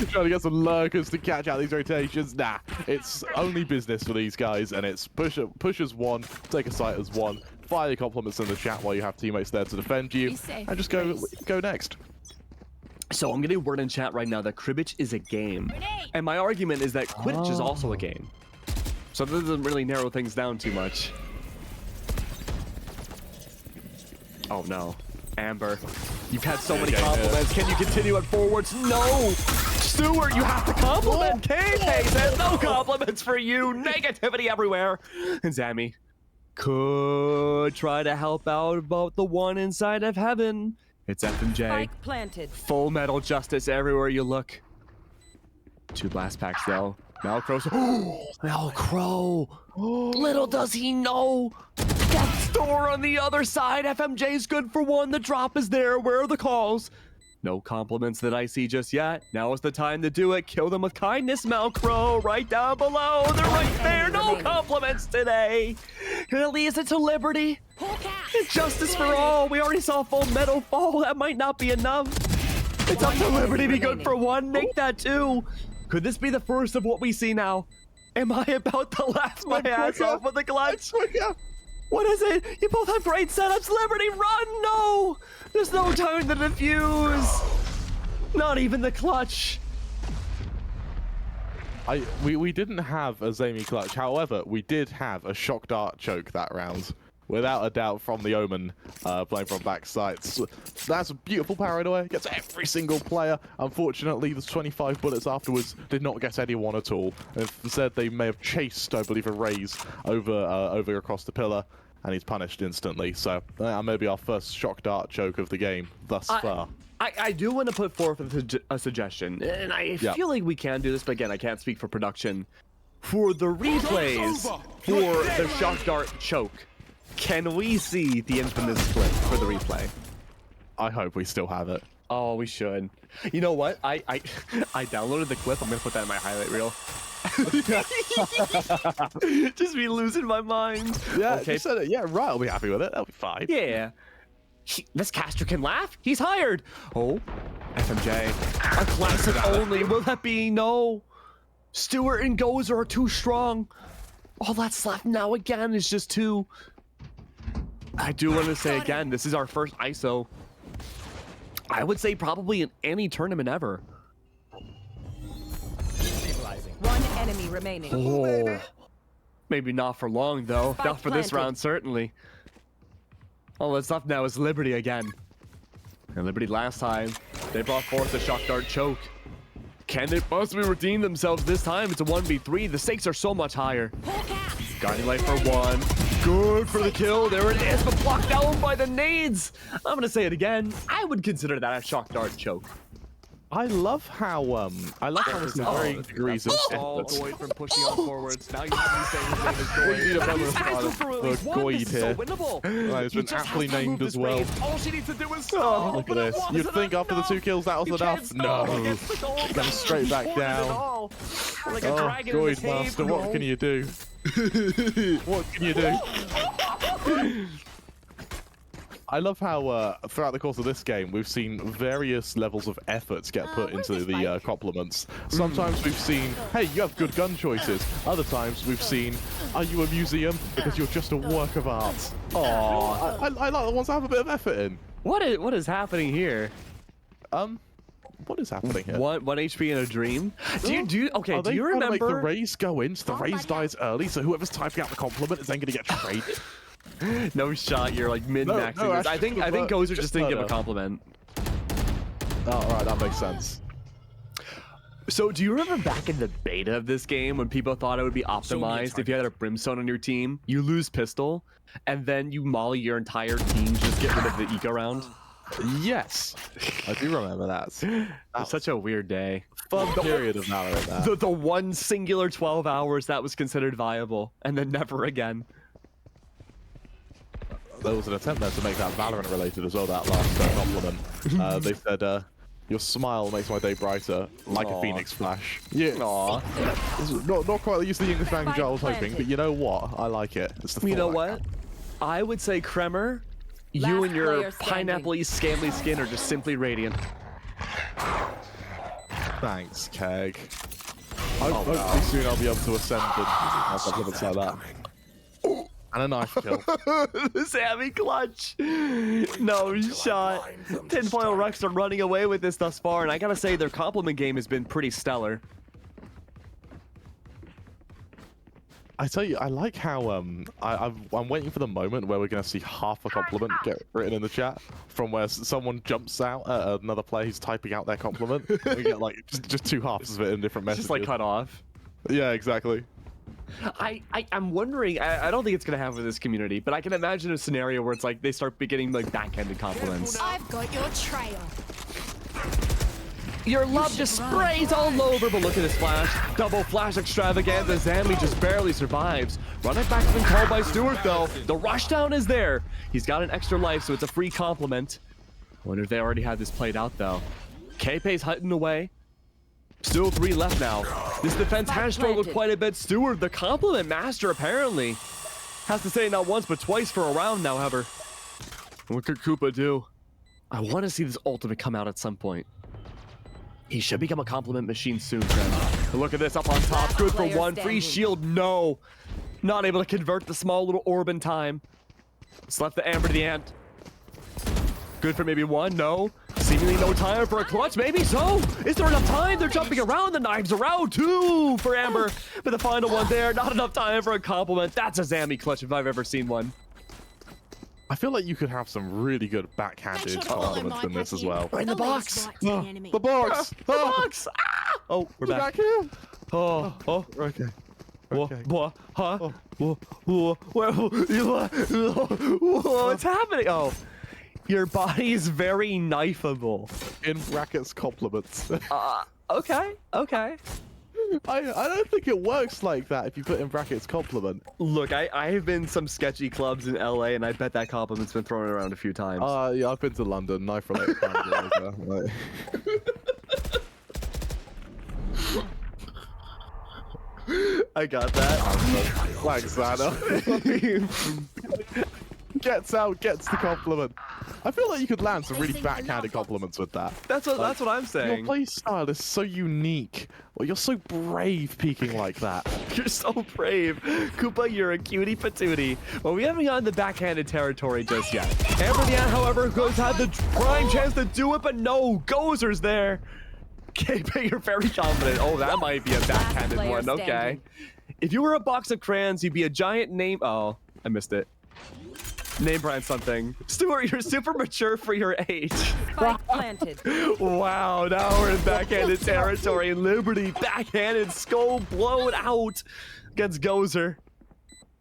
Trying to get some lurkers to catch out these rotations. Nah, it's only business for these guys, and it's push as 1, take a sight as 1. Fire your compliments in the chat while you have teammates there to defend you, Be safe, and just go next. So I'm getting a word in chat right now that cribbage is a game. And my argument is that Quidditch is also a game. So this doesn't really narrow things down too much. Oh no. Amber, you've had so many compliments. Can you continue it forwards? No! Stewart, you have to compliment. K-K says no compliments for you. Negativity everywhere. And Zammy could try to help out about the one inside of heaven. It's FMJ. Spike planted. Full metal justice everywhere you look. 2 blast packs though. Malcrow. Malcrow. Little does he know. Death Store on the other side. FMJ's good for 1. The drop is there. Where are the calls? No compliments that I see just yet. Now is the time to do it. Kill them with kindness, Malcrow. Right down below. They're right there. No compliments today. Gonna leave it to Liberty. Justice for all. We already saw Full Metal fall. That might not be enough. It's up to Liberty to be good for 1. Make that 2. Could this be the first of what we see now? Am I about to laugh my ass off with the clutch? What is it? You both have great setups. Liberty, run! No! There's no time to defuse. Not even the clutch. We didn't have a Zamy clutch. However, we did have a shock dart choke that round. Without a doubt, from the Omen, playing from back sights. That's a beautiful paranoia. Gets every single player. Unfortunately, the 25 bullets afterwards did not get anyone at all. Instead, they may have chased, I believe, a Raze over across the pillar, and he's punished instantly. So, maybe our first shock dart choke of the game thus far. I do want to put forth a suggestion, and I feel like we can do this, but again, I can't speak for production. For the replays, for the shock dart choke, can we see the infamous clip for the replay? I hope we still have it. Oh, we should. You know what? I downloaded the clip. I'm gonna put that in my highlight reel. Just be losing my mind. Yeah, okay. You said it. Yeah, right. I'll be happy with it. That'll be fine. Yeah. This caster can laugh. He's hired. Oh, FMJ. A classic only. Will that be no? Stewart and Gozer are too strong. All that's left now again is just 2. I do want to say again, this is our first ISO. I would say probably in any tournament ever. 1 enemy remaining. Oh, maybe not for long though. Spike Not for this planted. round, certainly. All that's left now is Liberty again. And Liberty last time, they brought forth the shock dart choke. Can they possibly redeem themselves this time? It's a 1v3. The stakes are so much higher. Guiding light for 1. Good for the kill. There it is, but blocked down by the nades. I'm gonna say it again. I would consider that a shock dart choke. I love how we see varying degrees of all effort. Goyd from pushing on forwards. Now you have me saying his name is Goyd. Goyd here. He's been aptly named as well. All she needs to do is Look at this. You'd think after the 2 kills that was enough. No. Comes straight back down. Oh, Goyd Master, what can you do? What can you do? I love how throughout the course of this game we've seen various levels of efforts get put into the compliments. Sometimes we've seen, hey, you have good gun choices. Other times we've seen, are you a museum? Because you're just a work of art. Oh, I like the ones that have a bit of effort in. What is happening here? What is happening here? One HP in a dream? Do you remember? Make the remember? Raze go in, so the Raze dies early, so whoever's typing out the compliment is then going to get traded. No shot, you're like min-maxing No, this. I think Gozer just didn't give a murder. compliment. Oh, right, that makes sense. So do you remember back in the beta of this game when people thought it would be optimized if you had a Brimstone on your team, you lose pistol, and then you molly your entire team to just get rid of the eco round? Yes, I do remember that. It was such a weird day. Fun period of Valorant. That. The one singular 12 hours that was considered viable, and then never again. There was an attempt there to make that Valorant related as well, that last compliment. They said, your smile makes my day brighter, like a phoenix flash. Yeah. Aww. Not quite the use of the English language I was hoping, but you know what? I like it. It's the You know format. what? I would say, Kremer, you Last and your player standing. pineapple-y, scamly skin are just simply radiant. Thanks, Keg. Hopefully soon I'll be able to ascend and have compliments like that. And a knife kill. Sammy clutch. No shot. Tinfoil Rex are running away with this thus far, and I gotta say their compliment game has been pretty stellar. I tell you, I like how I'm waiting for the moment where we're gonna see half a compliment get written in the chat from where someone jumps out at another player who's typing out their compliment. We get like just two halves of it in different messages. Just like cut off. Yeah, exactly. I'm wondering. I don't think it's gonna happen with this community, but I can imagine a scenario where it's like they start getting like backhanded compliments. I've got your trail. Your love just sprays all over, but look at this flash. Double flash extravaganza. Zambi just barely survives. Running back has been called by Stewart, though. The rushdown is there. He's got an extra life, so it's a free compliment. I wonder if they already had this played out, though. K-Pay's hutting away. Still 3 left now. This defense has struggled quite a bit. Stewart, the compliment master, apparently. Has to say not once, but twice for a round now, however. What could Koopa do? I want to see this ultimate come out at some point. He should become a compliment machine soon, friend. Look at this up on top. Good for one. Free shield. No. Not able to convert the small little orb in time. It's left the Amber to the Ant. Good for maybe 1. No. Seemingly no time for a clutch. Maybe so. Is there enough time? They're jumping around. The knives around. 2 for Amber. But the final one there. Not enough time for a compliment. That's a Zambi clutch if I've ever seen one. I feel like you could have some really good backhanded compliments in this as well. We're in the box. The box. The box. Ah! Oh, we're back. here. Oh. Okay. Okay. What? Huh? What's happening? Oh, your body is very knifeable. In brackets, compliments. Okay. I don't think it works like that if you put in brackets compliment. Look, I have been some sketchy clubs in LA, and I bet that compliment's been thrown around a few times. Yeah, I've been to London. Knife related like... I got that. Thanks, Anna. Gets the compliment. I feel like you could land some really backhanded compliments with that. That's what I'm Your saying. play style is so unique. Well, you're so brave peeking like that. You're so brave. Koopa, you're a cutie patootie. Well, we haven't gotten the backhanded territory just yet. Amber the Ant, however, goes have the prime chance to do it, but no. Gozer's there. KP, you're very confident. Oh, that might be a backhanded one. Okay. If you were a box of crayons, you'd be a giant name. Oh, I missed it. Name brand something. Stuart, you're super mature for your age. Spike planted. Wow, now we're in backhanded territory. Liberty backhanded skull blown out against Gozer.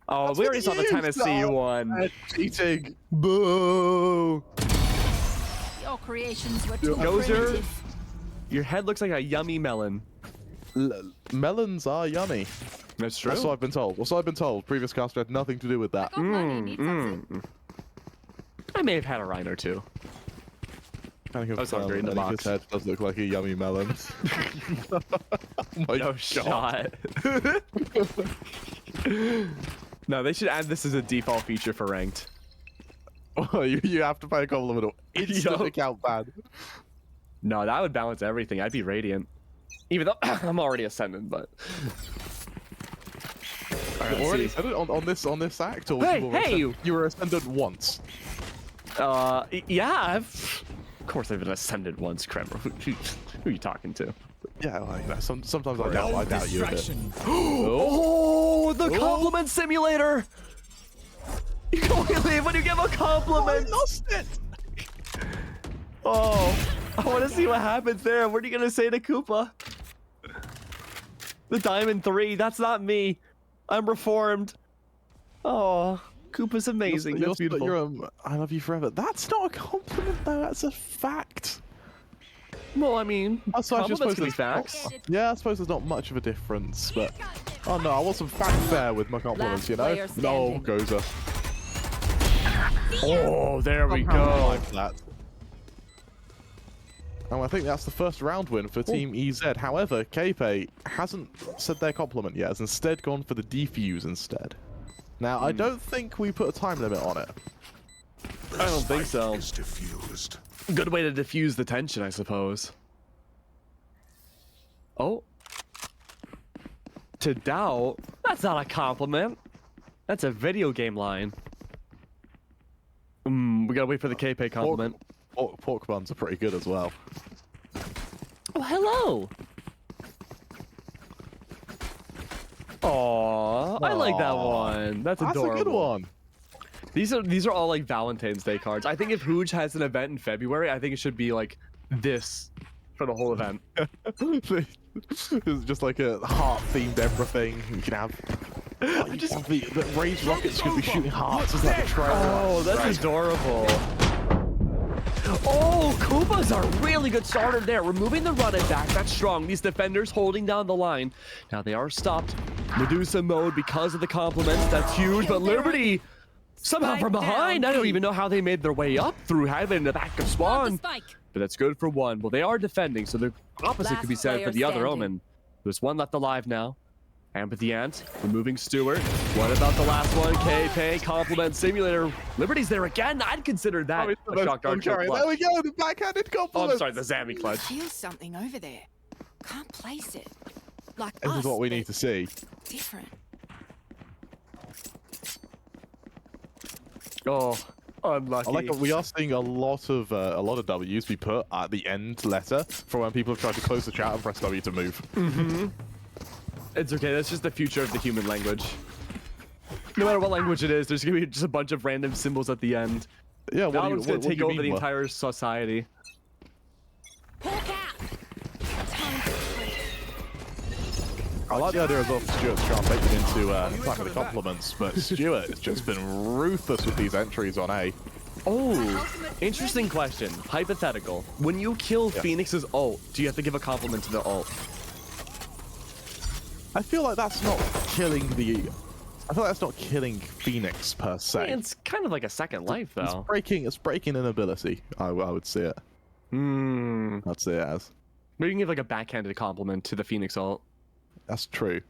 Oh, we already saw the Tennessee one. Cheating. Boo. Your creations were too Gozer, primitive. your head looks like a yummy melon. Melons are yummy. That's true. That's what I've been told. That's what I've been told. Previous caster had nothing to do with that. I got money, need something. I may have had a rhino too. I was hungry in the box. His head does look like a yummy melon. Oh my No God. shot. No, they should add this as a default feature for ranked. Oh, you have to pay a compliment or instant Yup. account ban. No, that would balance everything. I'd be radiant. Even though I'm already ascendant, but. All right, Already let's see. said it on this act, or Hey, you were ascendant once. Yeah, of course I've been ascended once, Kremmer. Who are you talking to? Yeah, well, you know, sometimes I doubt you a bit. Oh, the compliment simulator! You can only leave when you give a compliment! I lost it! Oh, I want to see what happens there. What are you going to say to Koopa? The Diamond 3, that's not me. I'm reformed. Oh, Koopa's amazing. That's beautiful. I love you forever. That's not a compliment, though. That's a fact. Well, I mean, So I just suppose compliments can be facts. Yeah, I suppose there's not much of a difference, but oh no, I want some fact there with my compliments, Last you know. player No, standing. Gozer. Oh, there we Somehow I go. like that. And I think that's the first round win for Team EZ. However, K-Pay hasn't said their compliment yet, has instead gone for the defuse instead. Now, I don't think we put a time limit on it. I don't think so. Is diffused. Good way to diffuse the tension, I suppose. Oh. To doubt? That's not a compliment. That's a video game line. We gotta wait for the K-Pay compliment. Pork buns are pretty good as well. Oh, hello! Aww, I like that one. That's adorable. That's a good one. These are all like Valentine's Day cards. I think if Hooge has an event in February, I think it should be like this for the whole event. It's just like a heart-themed everything. You can have. The raised rockets could be shooting hearts as like a trailer. Oh, that's adorable. Oh, Koopas are a really good starter there. Removing the run attack, that's strong. These defenders holding down the line. Now they are stopped. Medusa mode because of the compliments. That's huge, but Liberty somehow from behind. I don't even know how they made their way up through heaven in the back of Spawn. But that's good for one. Well, they are defending, so the opposite could be said for the other Omen. There's one left alive now. And with the Ant, removing Stewart. What about the last one? KP, Compliment Simulator. Liberty's there again. I'd consider that a shock dart choke clutch. There we go, the backhanded compliment. Oh, I'm sorry, the Zammy clutch. Feel something over there. Can't place it. Like This us, is what we but need to see. different. Oh, unlucky. I like that we are seeing a lot of W's be put at the end letter for when people have tried to close the chat and press W to move. It's okay, that's just the future of the human language. No matter what language it is, there's gonna be just a bunch of random symbols at the end. Yeah, That one's gonna take over the mean, Will? entire society. Hawk out. Time to fight. I like the idea as well for Stuart to try and make it into time of the compliments, but Stuart has just been ruthless with these entries on A. Oh, interesting question. Hypothetical. When you kill Phoenix's ult, do you have to give a compliment to the ult? I feel like that's not killing the. I feel like that's not killing Phoenix per se. It's kind of like a second life, though. It's breaking an ability. I would see it. I'd see it as. Maybe you can give like a backhanded compliment to the Phoenix ult. That's true.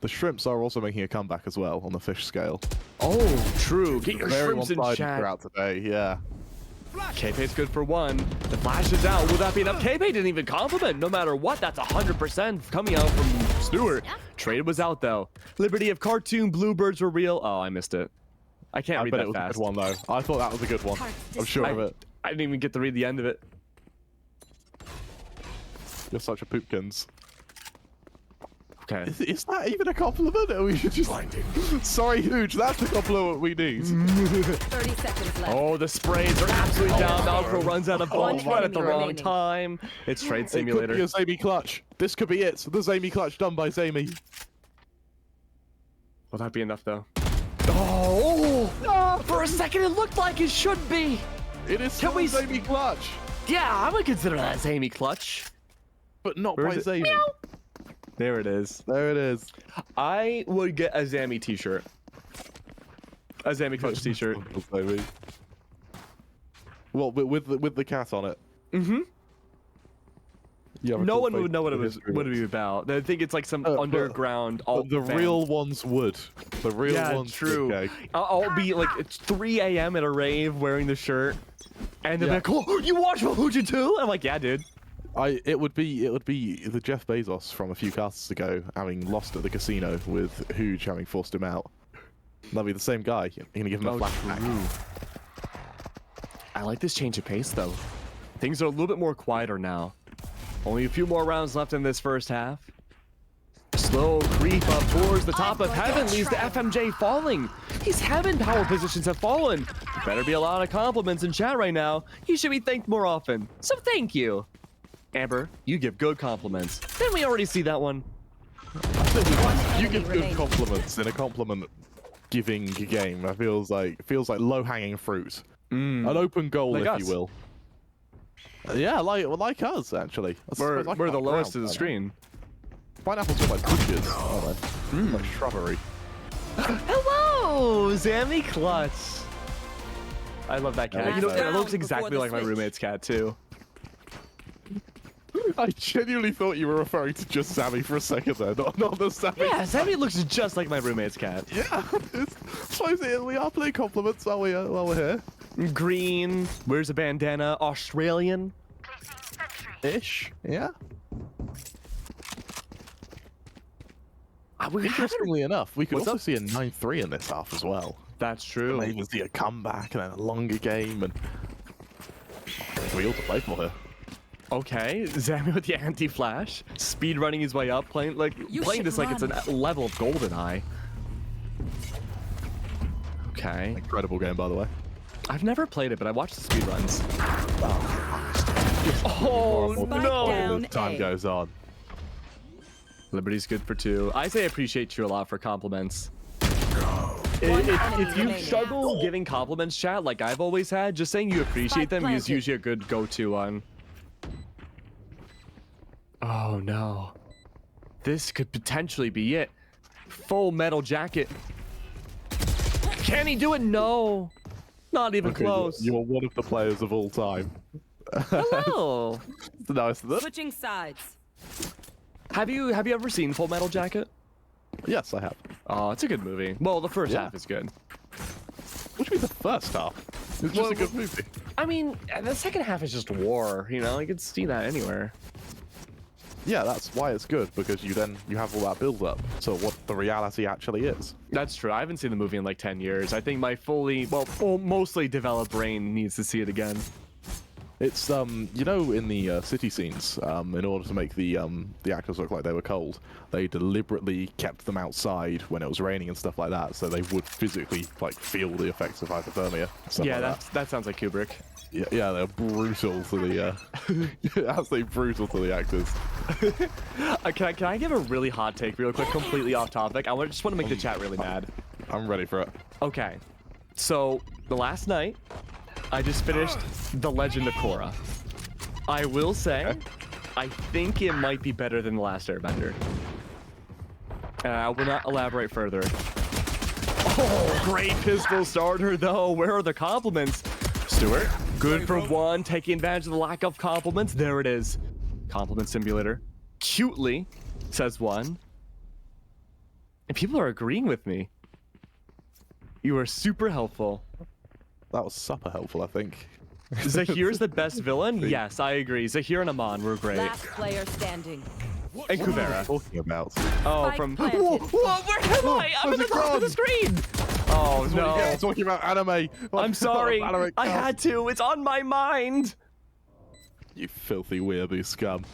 The shrimps are also making a comeback as well on the fish scale. Oh, true. Get your Very shrimps in one-sided chat. throughout today. Yeah. KP's good for one. The flash is out. Will that be enough? KP didn't even compliment. No matter what, that's 100% coming out from Stewart. Trade was out, though. Liberty of cartoon bluebirds were real. Oh, I missed it. I can't read bet that it was fast. a good one, though. I thought that was a good one. I'm sure of it. I didn't even get to read the end of it. You're such a poopkins. Okay. Is that even a compliment? Or we should just... Sorry, Hooge, that's the compliment we need. 30 seconds left. Oh, the sprays are absolutely down. Malco runs out of bullets One right at the enemy wrong remaining. time. It's Trade It could be Simulator. a Zamy clutch. This could be it. The Zamy clutch done by Zamy. Will that be enough, though? Oh! For a second, it looked like it should be. It is still we a Zamy clutch, Yeah, I would consider that a Amy clutch. but not Where by is it? Zamy. There it is. There it is. I would get a Zammy t-shirt. A Zammy clutch t-shirt. Zamy. Well, with the cat on it. Mm-hmm. You have a No cool one face would know what it with was. history What it books. be about. I think it's like some but- underground. But the fan. real ones would. The real Yeah, ones. true. Okay. I'll be like it's 3 a.m. at a rave wearing the shirt, and they're Yeah. like, "Oh, you watch Mahuja too?" I'm like, "Yeah, dude." It would be the Jeff Bezos from a few casts ago having lost at the casino with Hooge having forced him out. That'd be the same guy. You're gonna give him a flashback. I like this change of pace though. Things are a little bit more quieter now. Only a few more rounds left in this first half. Slow creep up towards the top of heaven leads to FMJ falling. His heaven power positions have fallen. Better be a lot of compliments in chat right now. He should be thanked more often. So thank you. Amber, you give good compliments. Didn't we already see that one? You give good remaining. compliments in a compliment giving game. That feels like low hanging fruit. An open goal, Like if us. you will. Yeah, like us actually. We're Like the lowest ground, of the screen. Pineapples are like bushes, aren't they? Like shrubbery. Hello, Zammy Clutch. I love that cat. like You know, that. it looks Before exactly the like my switch. roommate's cat too. I genuinely thought you were referring to just Sammy for a second there, not the Sammy. Yeah, Zammy looks just like my roommate's cat. Yeah, we are playing compliments while we're here. Green, wears a bandana, Australian. Ish. Yeah. We haven't- Interestingly enough, we could What's also up? see a 9-3 in this half as well. That's true. Maybe see a comeback and then a longer game, and we all to play for here. Okay, Zammy with the anti-flash, speed running his way up, playing this like it's a level of GoldenEye. Okay. Incredible game, by the way. I've never played it, but I watched the speed runs. Oh Spike no! down. As time A. goes on. Liberty's good for 2. I say I appreciate you a lot for compliments. enemy If you remaining. struggle giving compliments, chat, like I've always had, just saying you appreciate Spike them is planted. usually a good go-to one. Oh no. This could potentially be it. Full metal jacket. Can he do it? No. Not even Okay, close. you are one of the players of all time. Hello. Nice. Switching sides. Have you ever seen Full Metal Jacket? Yes, I have. Oh, it's a good movie. Well, the first Yeah. half is good. What do you mean the first half? It's just a good movie. I mean, the second half is just war, you know? You could see that anywhere. Yeah, that's why it's good, because you have all that build up to what the reality actually is. That's true. I haven't seen the movie in like 10 years. I think my mostly developed brain needs to see it again. It's you know, in the city scenes, in order to make the actors look like they were cold, they deliberately kept them outside when it was raining and stuff like that, so they would physically like feel the effects of hypothermia. Stuff Yeah, like that sounds like Kubrick. yeah, they're brutal to the absolutely brutal to the actors. Can I give a really hot take real quick, completely off topic? I just want to make the chat really mad. I'm ready for it. Okay, so the last night, I just finished The Legend of Korra. I will say, I think it might be better than The Last Airbender. And I will not elaborate further. Oh, great pistol starter though. Where are the compliments? Stuart, good for 1, taking advantage of the lack of compliments. There it is. Compliment simulator. Cutely, says 1. And people are agreeing with me. You are super helpful. That was super helpful, I think. Zahir's the best villain? Yes, I agree. Zahir and Aman were great. Last player standing. And What are Kuvera. you talking about? Oh, Spike from... planted. Whoa, where am I? I'm at the top of the screen! Oh, Yeah, no. talking about anime. I'm sorry. Anime I cast. had to. It's on my mind. You filthy weeaboo scum.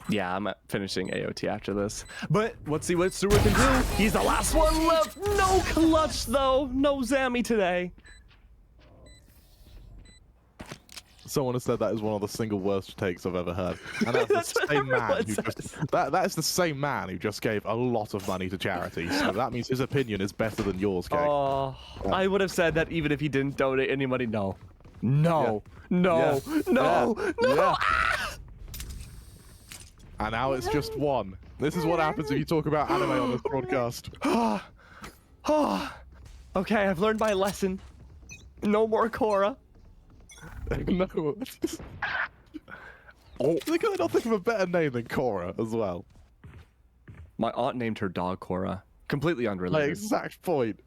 Yeah, I'm finishing AOT after this. But let's see what Stuart can do. He's the last one left. No clutch, though. No Zammy today. Someone has said that is one of the single worst takes I've ever heard. And that's That's the what same man everyone who says. just that is the same man who just gave a lot of money to charity. So that means his opinion is better than yours, Kay. Oh, I would have said that even if he didn't donate any money. No. No. No. Yeah. No. Yeah. No. Yeah. Ah! And now it's just 1. This is what happens if you talk about anime on this broadcast. Oh. Okay, I've learned my lesson. No more Korra. No. Oh, they could not think of a better name than Korra as well. My aunt named her dog Korra. Completely Like, unrelated. exact point.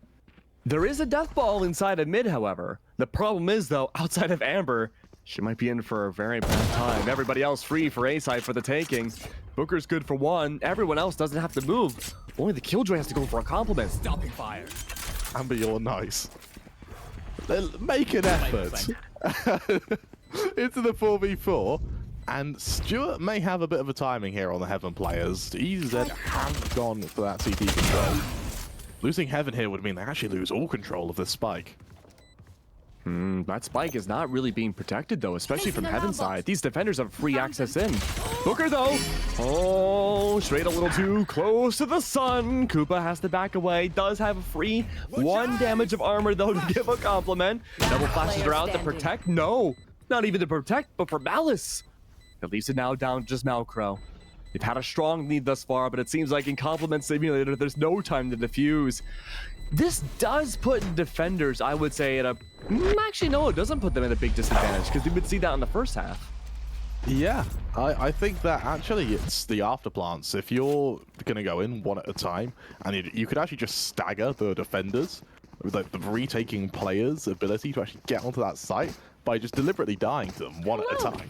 There is a death ball inside of mid, however. The problem is, though, outside of Amber, she might be in for a very bad time. Everybody else free for A side for the taking. Booker's good for 1. Everyone else doesn't have to move. Only the Killjoy has to go for a compliment. Stopping fire. Amber, you're nice. Make an effort into the 4v4. And Stuart may have a bit of a timing here on the Heaven players. EZ have gone for that CT control. Losing Heaven here would mean they actually lose all control of this spike. That spike is not really being protected, though, especially from Heaven's side. These defenders have free access in. Booker, though. Oh, straight a little too close to the sun. Koopa has to back away. Does have a free 1 damage of armor, though, to give a compliment. Double flashes are out to protect. No, not even to protect, but for Malice. At least it now down to just Malcro. They've had a strong lead thus far, but it seems like in Compliment Simulator, there's no time to defuse. This does put defenders, I would say, at a... Actually, no, it doesn't put them at a big disadvantage, because we would see that in the first half. Yeah, I think that actually it's the afterplants. If you're going to go in 1 at a time, and you could actually just stagger the defenders, with the retaking players' ability to actually get onto that site by just deliberately dying to them 1 at a time.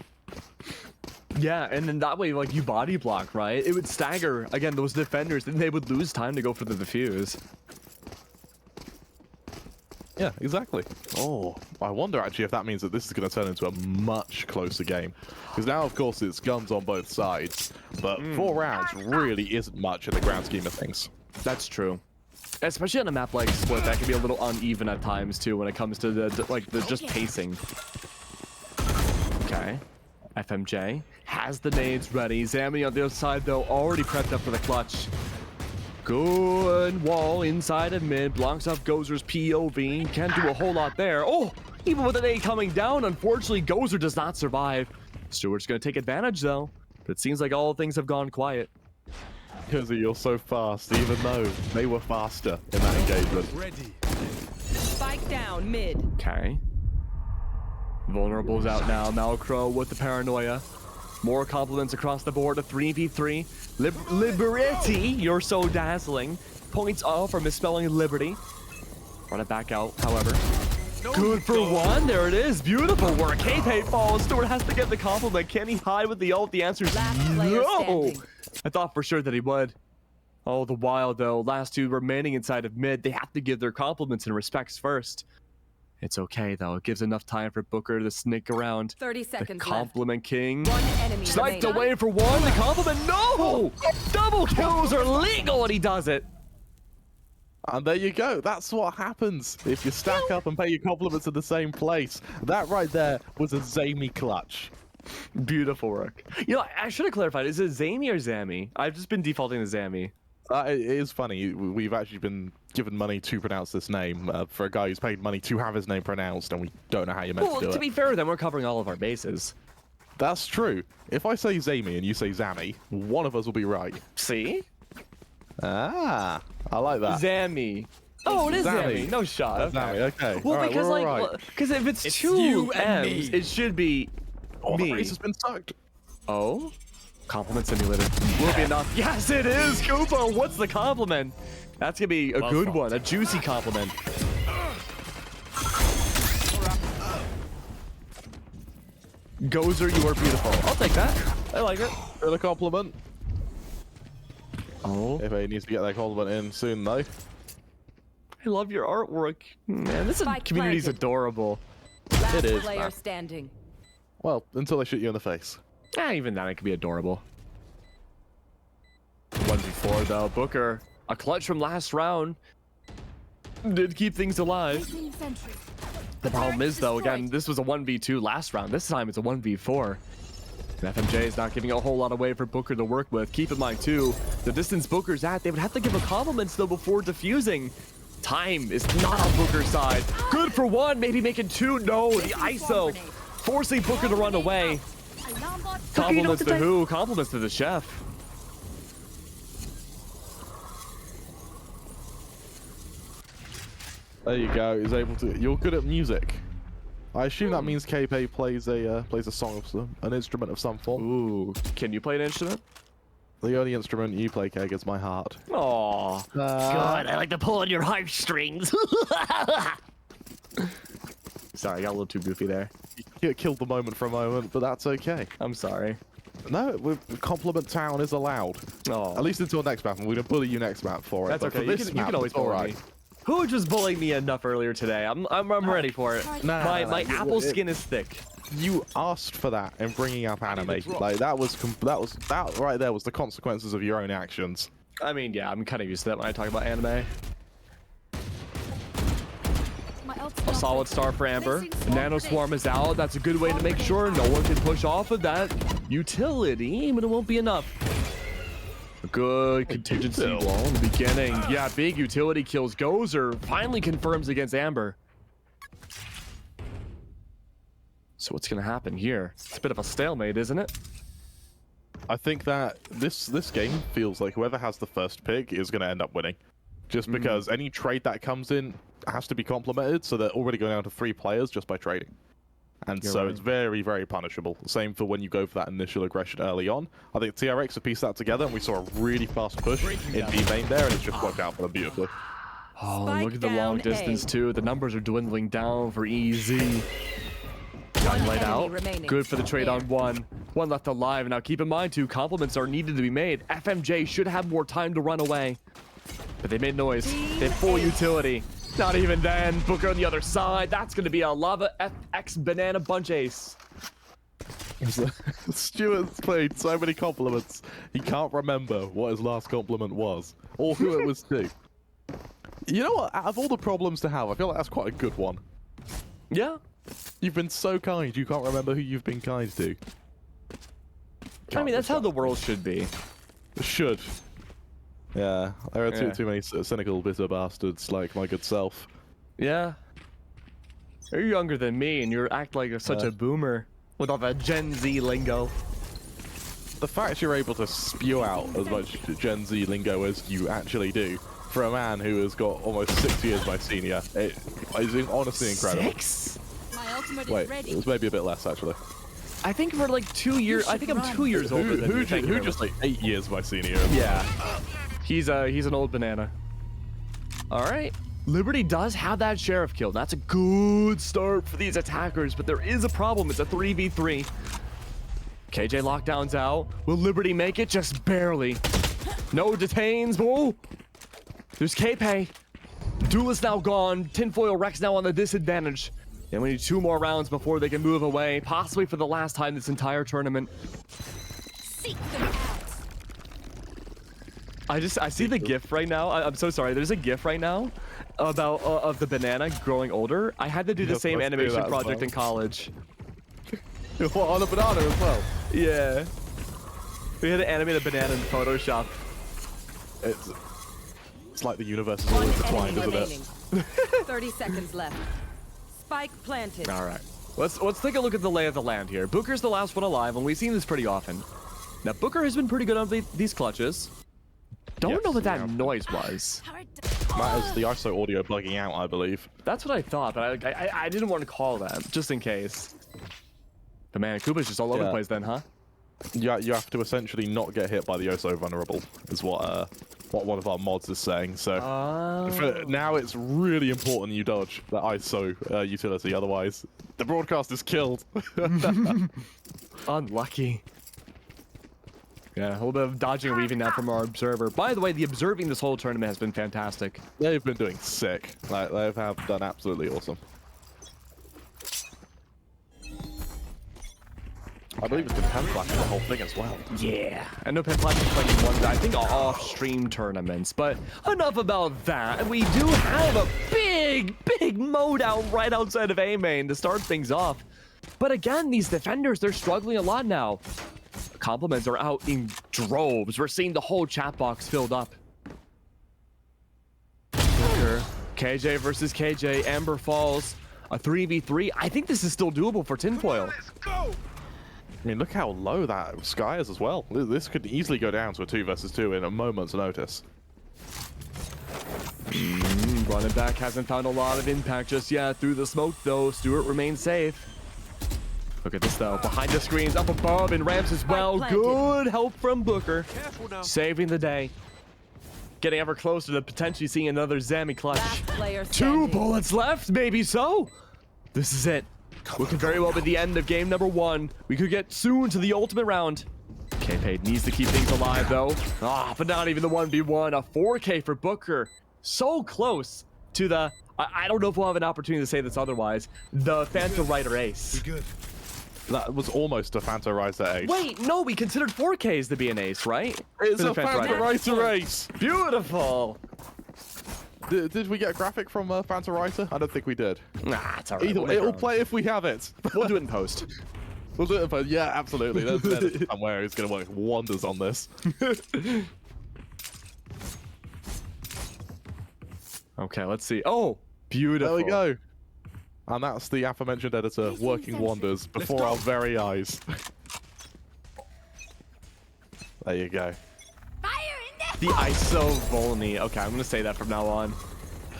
Yeah, and then that way, like, you body block, right? It would stagger, again, those defenders, and they would lose time to go for the defuse. Yeah, exactly. Oh, I wonder actually if that means that this is going to turn into a much closer game. Because now, of course, it's guns on both sides. But 4 rounds really isn't much in the grand scheme of things. That's true. Especially on a map like Split, that can be a little uneven at times too when it comes to the just pacing. Okay. FMJ has the nades ready. Zammy on the other side though, already prepped up for the clutch. Good wall inside of mid, blocks off Gozer's POV. Can't do a whole lot there. Oh, even with an A coming down, unfortunately, Gozer does not survive. Stewart's gonna take advantage though, but it seems like all things have gone quiet. Because you're so fast, even though they were faster in that engagement. Spike down mid. Okay. Vulnerable's out now. Malcro with the paranoia. More compliments across the board. A 3v3. Liberty, you're so dazzling. Points off for misspelling liberty. Run it back out, however. Good for one. There it is. Beautiful work. KP falls. Stewart has to get the compliment. Can he hide with the ult? The answer is Last player no. standing. I thought for sure that he would. All the while, though, last two remaining inside of mid, they have to give their compliments and respects first. It's okay, though. It gives enough time for Booker to sneak around. 30 The seconds left. compliment king. One enemy Sniped remaining. away for one. The compliment. No! Double kills are legal, and he does it. And there you go. That's what happens if you stack up and pay your compliments in the same place. That right there was a Zammy clutch. Beautiful work. You know, I should have clarified. Is it Zammy or Zammy? I've just been defaulting to Zammy. It is funny. We've actually been given money to pronounce this name for a guy who's paid money to have his name pronounced, and we don't know how you're meant Well, to do to it. be fair, then we're covering all of our bases. That's true. If I say Zammy and you say Zammy, one of us will be right. See? Ah, I like that. Zammy. Oh, it is Zammy. Zammy. No shot. Zammy, okay. Well, All right, because we're like, all right. because if it's two you and M's, me. it should be Oh, the me. race has been sucked. Oh, compliment simulated. Will be enough. Yes, it is. Koopa, what's the compliment? That's gonna be a good one, a juicy compliment. Gozer, you are beautiful. I'll take that. I like it. For the compliment. Oh, If he needs to get that compliment in soon, though. I love your artwork. Man, this Spike community's planted. adorable. Last It is, player man. standing. Well, until they shoot you in the face. Even then, it could be adorable. 1v4 though. Booker, a clutch from last round. Did keep things alive. The problem is though, again, this was a 1v2 last round. This time it's a 1v4. And FMJ is not giving a whole lot away for Booker to work with. Keep in mind too, the distance Booker's at, they would have to give a compliments though before defusing. Time is not on Booker's side. Good for one, maybe making two. No, the ISO. Forcing Booker to run away. Compliments to who? Compliments to the chef. There you go. He's able to. You're good at music. I assume that means KP plays a song of an instrument of some form. Ooh, can you play an instrument? The only instrument you play, Keg, is my heart. Aww. God, I like to pull on your heartstrings. Sorry, I got a little too goofy there. You killed the moment for a moment, but that's okay. I'm sorry. No, compliment town is allowed. Oh, At least until next map, and we're gonna bully you next map for it. that's but okay. For You this can, map, always it's all bully right. me. Who just bullied me enough earlier today? I'm ready for it. Nah, my nah, apple skin is thick. You asked for that in bringing up anime. Like that right there was the consequences of your own actions. I mean, yeah, I'm kind of used to that when I talk about anime. A solid start for Amber. Nano Swarm is out. That's a good way to make sure no one can push off of that utility, but it won't be enough. A good contingency wall in the beginning. Yeah, big utility kills. Gozer finally confirms against Amber. So what's gonna happen here? It's a bit of a stalemate, isn't it? I think that this game feels like whoever has the first pick is going to end up winning. Just because any trade that comes in has to be complemented, so they're already going down to 3 players just by trading. And You're so right. it's very, very punishable. Same for when you go for that initial aggression early on. I think TRX have pieced that together, and we saw a really fast push in B main there, and it's just worked out for them beautifully. Oh, Spike look at the long down A. distance too. The numbers are dwindling down for EZ. Gun laid enemy out. remaining. Good for the trade There. on one. One left alive. Now keep in mind too, compliments are needed to be made. FMJ should have more time to run away. But they made noise. They have full Team utility. Not even then. Booker on the other side. That's going to be a Lava FX Banana Bunch ace. Stuart's played so many compliments, he can't remember what his last compliment was, or who it was to. You know what? Out of all the problems to have, I feel like that's quite a good one. Yeah. You've been so kind, you can't remember who you've been kind to. I mean, that's how the world should be. Should. Yeah, there are too many cynical, bitter bastards like my good self. Yeah. You're younger than me, and you act like such a boomer with all that Gen Z lingo. The fact you're able to spew out as much Gen Z lingo as you actually do, for a man who has got almost 6 years my senior, it is honestly incredible. 6? My ultimate Wait, is ready. it was maybe a bit less actually. I think we're like 2 years. I think I'm 2 years older than you. Who just like 8 years my senior? Yeah. He's an old banana. All right. Liberty does have that sheriff kill. That's a good start for these attackers, but there is a problem. It's a 3v3. KJ lockdown's out. Will Liberty make it? Just barely. No detains. Oh, there's K-Pay. Duelist now gone. Tinfoil Rex now on the disadvantage. And we need 2 more rounds before they can move away, possibly for the last time this entire tournament. Seek them out. I see the GIF right now. I'm so sorry. There's a GIF right now about of the banana growing older. I had to do the same animation project in college. What, on a banana as well? Yeah. We had to animate a banana in Photoshop. It's like the universe is all intertwined, isn't it? 30 seconds left. Spike planted. All right. Let's take a look at the lay of the land here. Booker's the last one alive, and we've seen this pretty often. Now, Booker has been pretty good on these clutches. Don't know what that noise was. That is the ISO audio bugging out, I believe. That's what I thought, but I didn't want to call that, just in case. But man, Koopa's just all over the place then, huh? Yeah, you have to essentially not get hit by the ISO vulnerable, is what one of our mods is saying. So now it's really important you dodge the ISO utility, otherwise the broadcast is killed. Unlucky. Yeah, a little bit of dodging and weaving now from our observer. By the way, the observing this whole tournament has been fantastic. They've been doing sick. Like, they have done absolutely awesome. I believe it's been pen flashing the whole thing as well. Yeah, I know pen flashing playing one, I think, off-stream tournaments, but enough about that. We do have a big mode out right outside of A main to start things off. But again, these defenders, they're struggling a lot now. Compliments are out in droves. We're seeing the whole chat box filled up. KJ versus KJ. Amber falls. A 3v3. I think this is still doable for Tinfoil. I mean, look how low that sky is as well. This could easily go down to a 2 versus 2 in a moment's notice. Running back hasn't found a lot of impact just yet. Through the smoke, though, Stewart remains safe. Look at this, though. Behind the screens, up above, and ramps as well. Good help from Booker. Saving the day. Getting ever closer to potentially seeing another Zammy clutch. 2 bullets left, maybe so. This is it. We could very well be the end of game number 1. We could get soon to the ultimate round. K-Pay needs to keep things alive, though. But not even the 1v1. A 4K for Booker. So close to the... I don't know if we'll have an opportunity to say this otherwise. The Phantom Rider ace. We good. That was almost a Phantom Rider ace. Wait, no, we considered 4Ks to be an ace, right? It's For a the Phantom Phantom Rider ace. Beautiful. Did we get a graphic from Phantom Rider? I don't think we did. Nah, it's alright. It'll play if we have it. We'll do it in post. We'll do it in post. Yeah, absolutely. There's somewhere who's going to work wonders on this. Okay, let's see. Oh, beautiful. There we go. And that's the aforementioned editor working wonders before our very eyes. There you go. The ISO Volney. Okay, I'm going to say that from now on.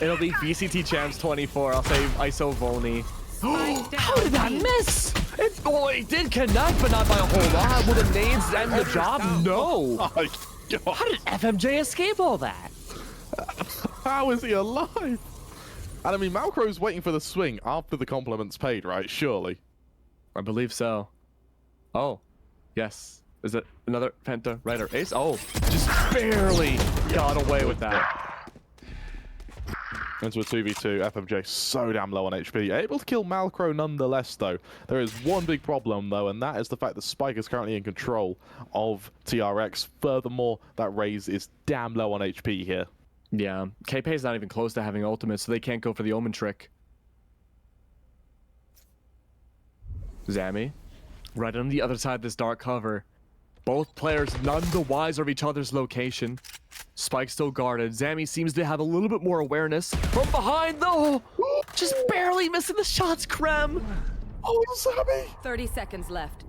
It'll be VCT Champs 24. I'll say ISO Volney. How did that miss? It did connect, but not by a whole lot. Would the nades end the job? No. Oh my God. How did FMJ escape all that? How is he alive? And I mean, Malcro's waiting for the swing after the compliment's paid, right? Surely. I believe so. Oh, yes. Is it another Penta Rider ace? Oh, just barely got away with that. into a 2v2. FMJ so damn low on HP. Able to kill Malcro nonetheless, though. There is one big problem, though, and that is the fact that Spike is currently in control of TRX. Furthermore, that Raze is damn low on HP here. Yeah, KP's not even close to having ultimate, so they can't go for the Omen trick. Zammy, right on the other side of this dark cover. Both players none the wiser of each other's location. Spike still guarded. Zammy seems to have a little bit more awareness. From behind, though! Just barely missing the shots, Krem! Oh, Zammy! 30 seconds left.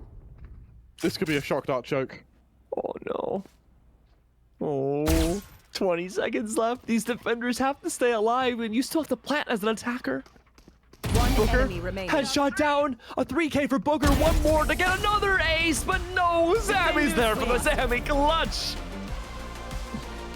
This could be a shock dart choke. Oh, no. Oh, 20 seconds left. These defenders have to stay alive, and you still have to plant as an attacker. One Booker enemy remaining. headshot down. A 3K for Booker. One more to get another ace, but no, Zammy's there for the Zammy clutch.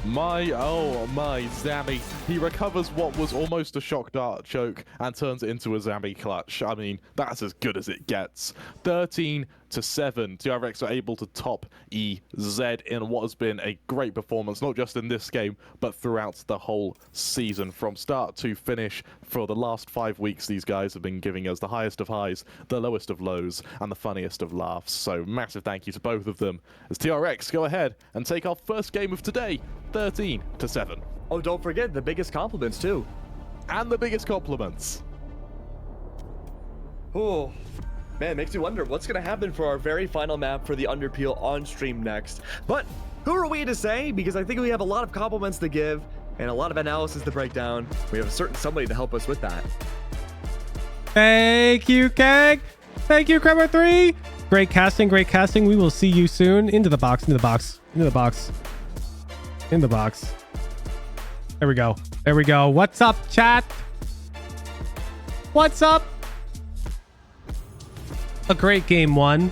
My Zammy. He recovers what was almost a shock dart choke and turns it into a Zammy clutch. I mean, that's as good as it gets. 13-7. TRX are able to top EZ in what has been a great performance, not just in this game, but throughout the whole season. From start to finish, for the last 5 weeks, these guys have been giving us the highest of highs, the lowest of lows, and the funniest of laughs. So massive thank you to both of them as TRX go ahead and take our first game of today, 13-7. Oh, don't forget the biggest compliments, too. And the biggest compliments. Oh, man, makes me wonder what's going to happen for our very final map for the Underpeel on stream next. But who are we to say? Because I think we have a lot of compliments to give and a lot of analysis to break down. We have a certain somebody to help us with that. Thank you, Keg. Thank you, Kremmer3. Great casting, great casting. We will see you soon. Into the box, into the box, into the box, in the box. There we go. There we go. What's up, chat? What's up? A great game one.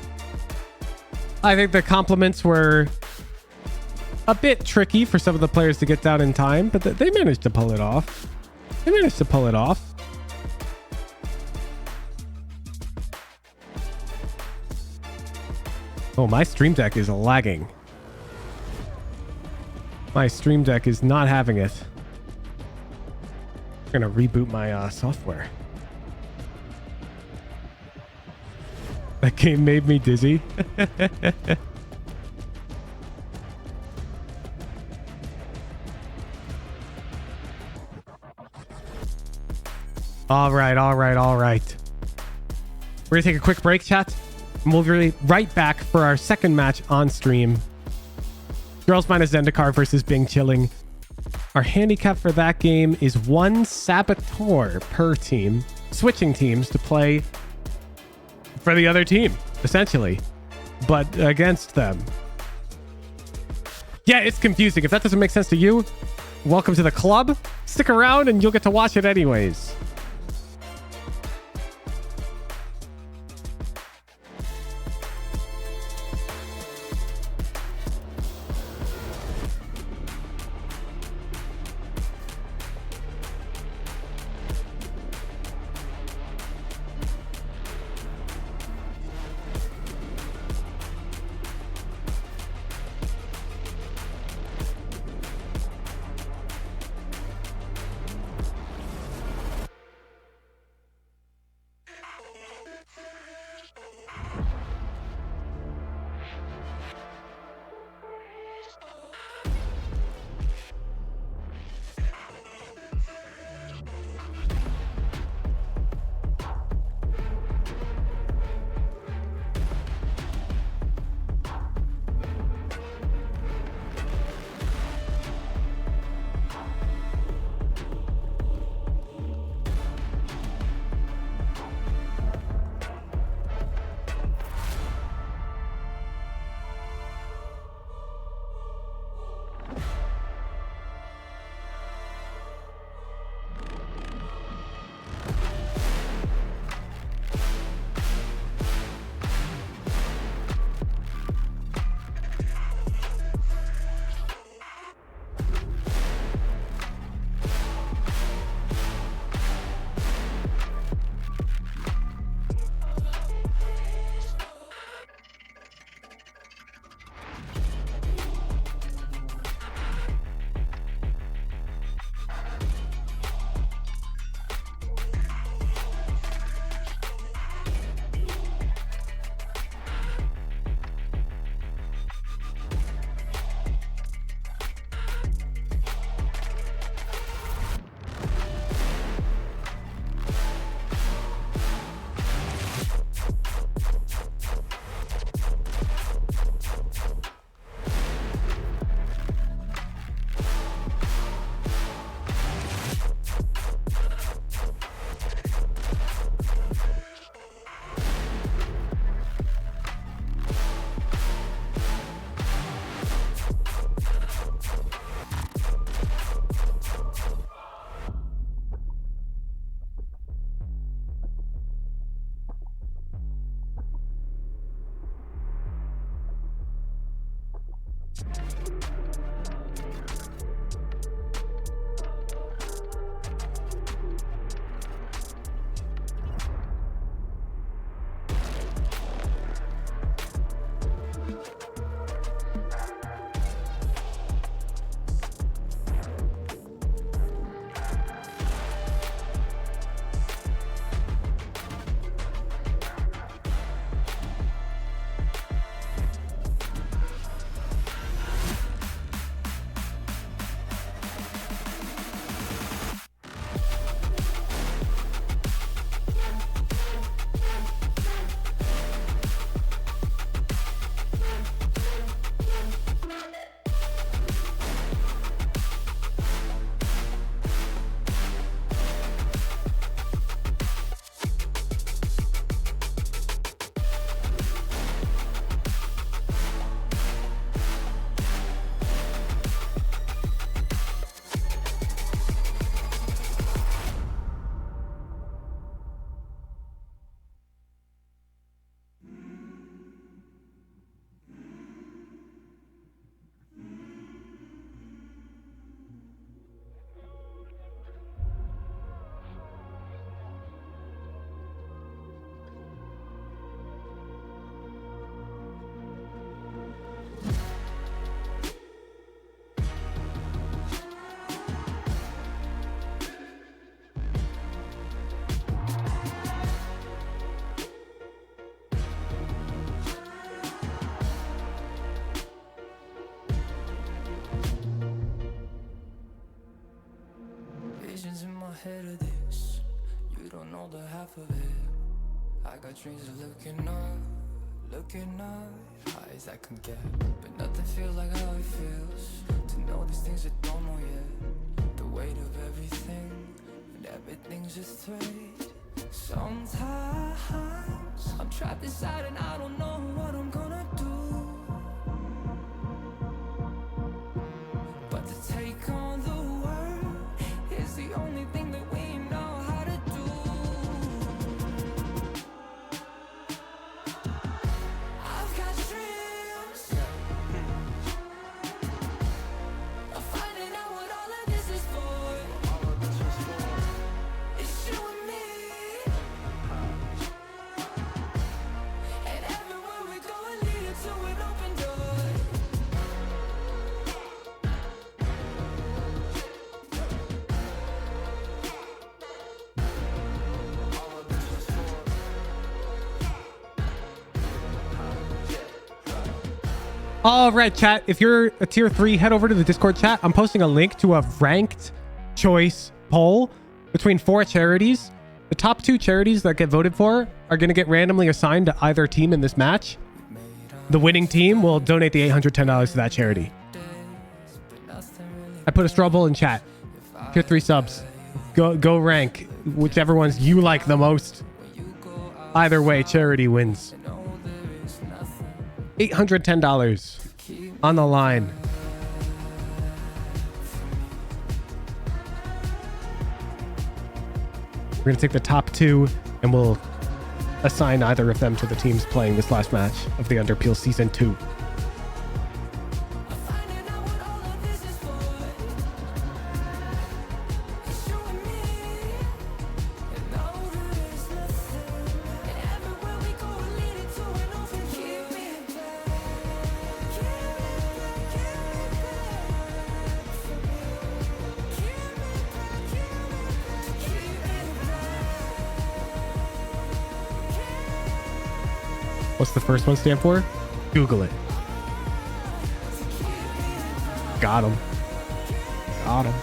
I think the compliments were a bit tricky for some of the players to get down in time, but they managed to pull it off. They managed to pull it off. Oh, my Stream Deck is lagging. My Stream Deck is not having it. I'm gonna reboot my software. That game made me dizzy. All right. We're gonna take a quick break, chat, and we'll be right back for our second match on stream. Girls minus Zendikar versus Bing Chilling. Our handicap for that game is 1 saboteur per team, switching teams to play for the other team, essentially, but against them. Yeah, it's confusing. If that doesn't make sense to you, welcome to the club. Stick around and you'll get to watch it anyways. Visions in my head of this, you don't know the half of it. I got dreams of looking up, high as I can get. But nothing feels like how it feels to know these things I don't know yet. The weight of everything, and everything's just thread. Sometimes I'm trapped inside and I don't know what I'm gonna do. But to take on the world is the only thing that we know how to do. I've got dreams of finding out what all of this is for. It's you and me, and everywhere we go will lead it to an open door. All right, chat. If you're a tier 3, head over to the Discord chat. I'm posting a link to a ranked choice poll between 4 charities. The top 2 charities that get voted for are going to get randomly assigned to either team in this match. The winning team will donate the $810 to that charity. I put a straw poll in chat. Tier 3 subs. Go rank whichever ones you like the most. Either way, charity wins. $810 on the line. We're going to take the top 2 and we'll assign either of them to the teams playing this last match of the Underpeel Season 2. What's the first one stand for? Google it. Got him. Got him.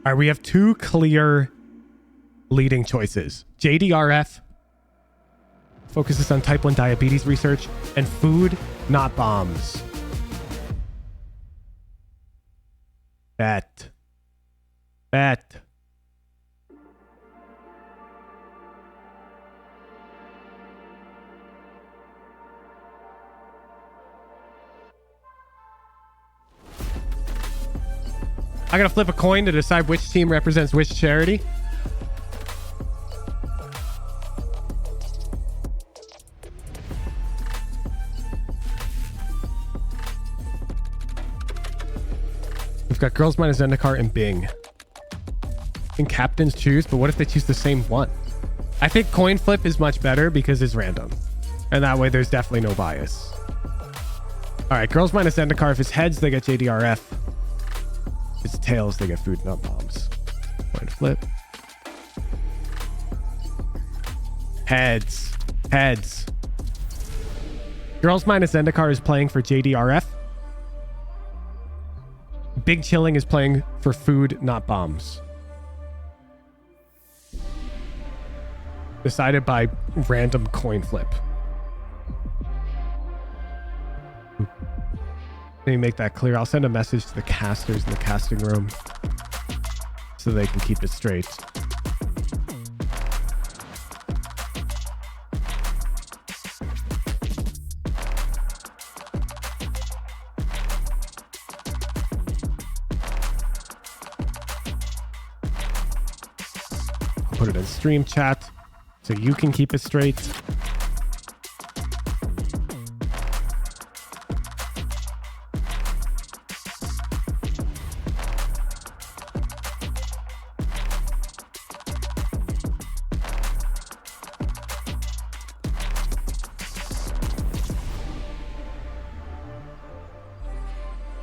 All right, we have 2 clear leading choices. JDRF focuses on type 1 diabetes research and food, not bombs. Bet. I gotta flip a coin to decide which team represents which charity. We've got Girls minus Zendikar and Bing. And captains choose, but what if they choose the same one? I think coin flip is much better because it's random. And that way there's definitely no bias. All right, Girls minus Zendikar. If it's heads, they get JDRF. If it's tails, they get food, not bombs. Coin flip. Heads. Heads. Girls minus Zendikar is playing for JDRF. Big Chilling is playing for food, not bombs. Decided by random coin flip. Let me make that clear. I'll send a message to the casters in the casting room so they can keep it straight. I'll put it in stream chat so you can keep it straight.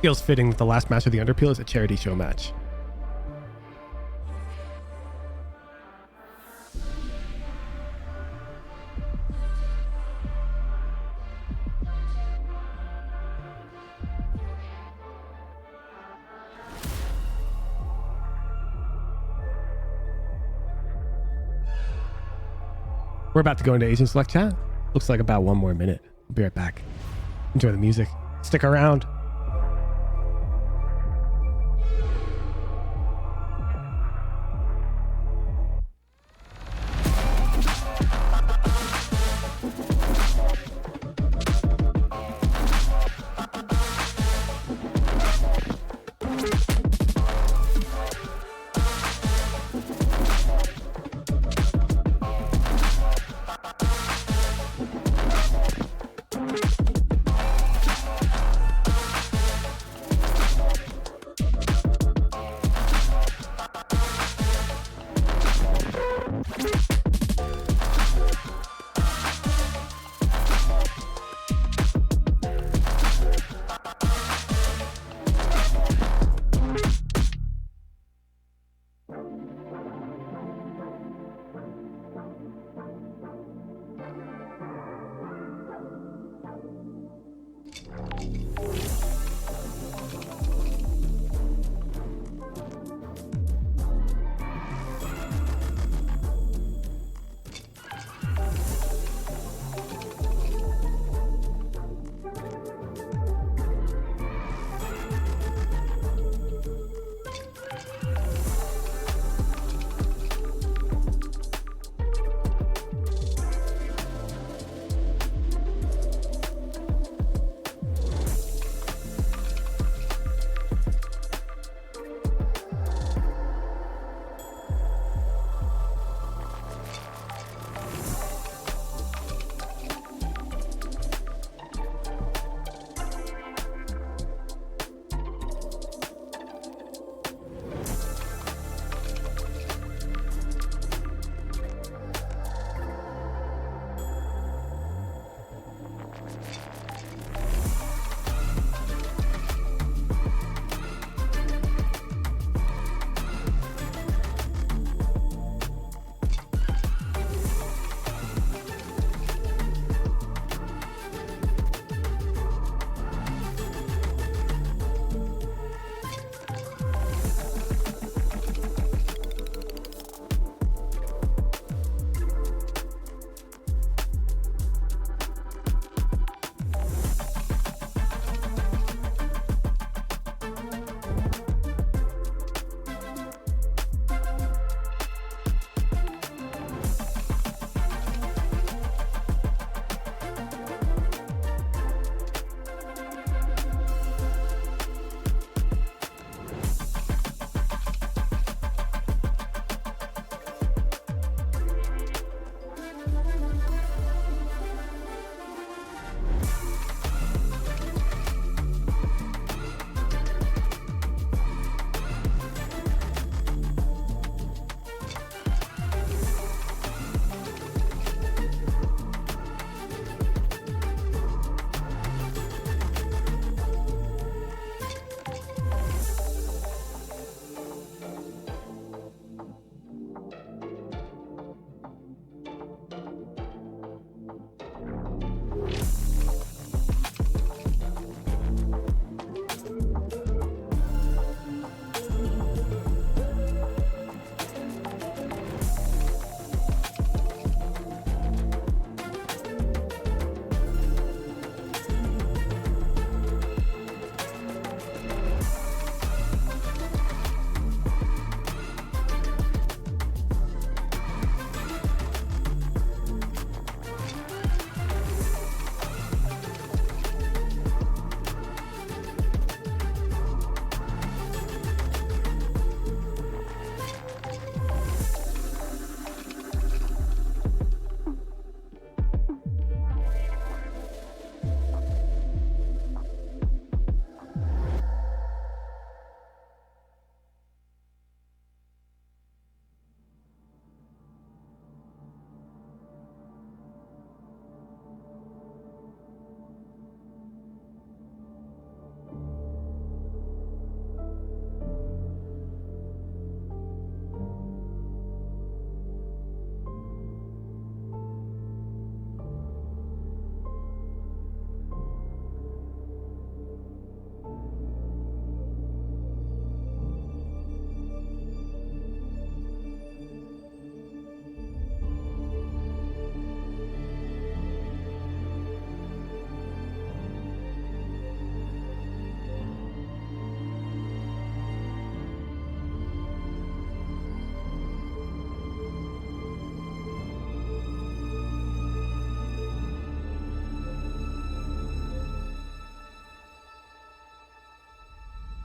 Feels fitting that the last match of the Underpeel is a charity show match. We're about to go into Agent Select chat. Looks like about one more minute. We'll be right back. Enjoy the music. Stick around.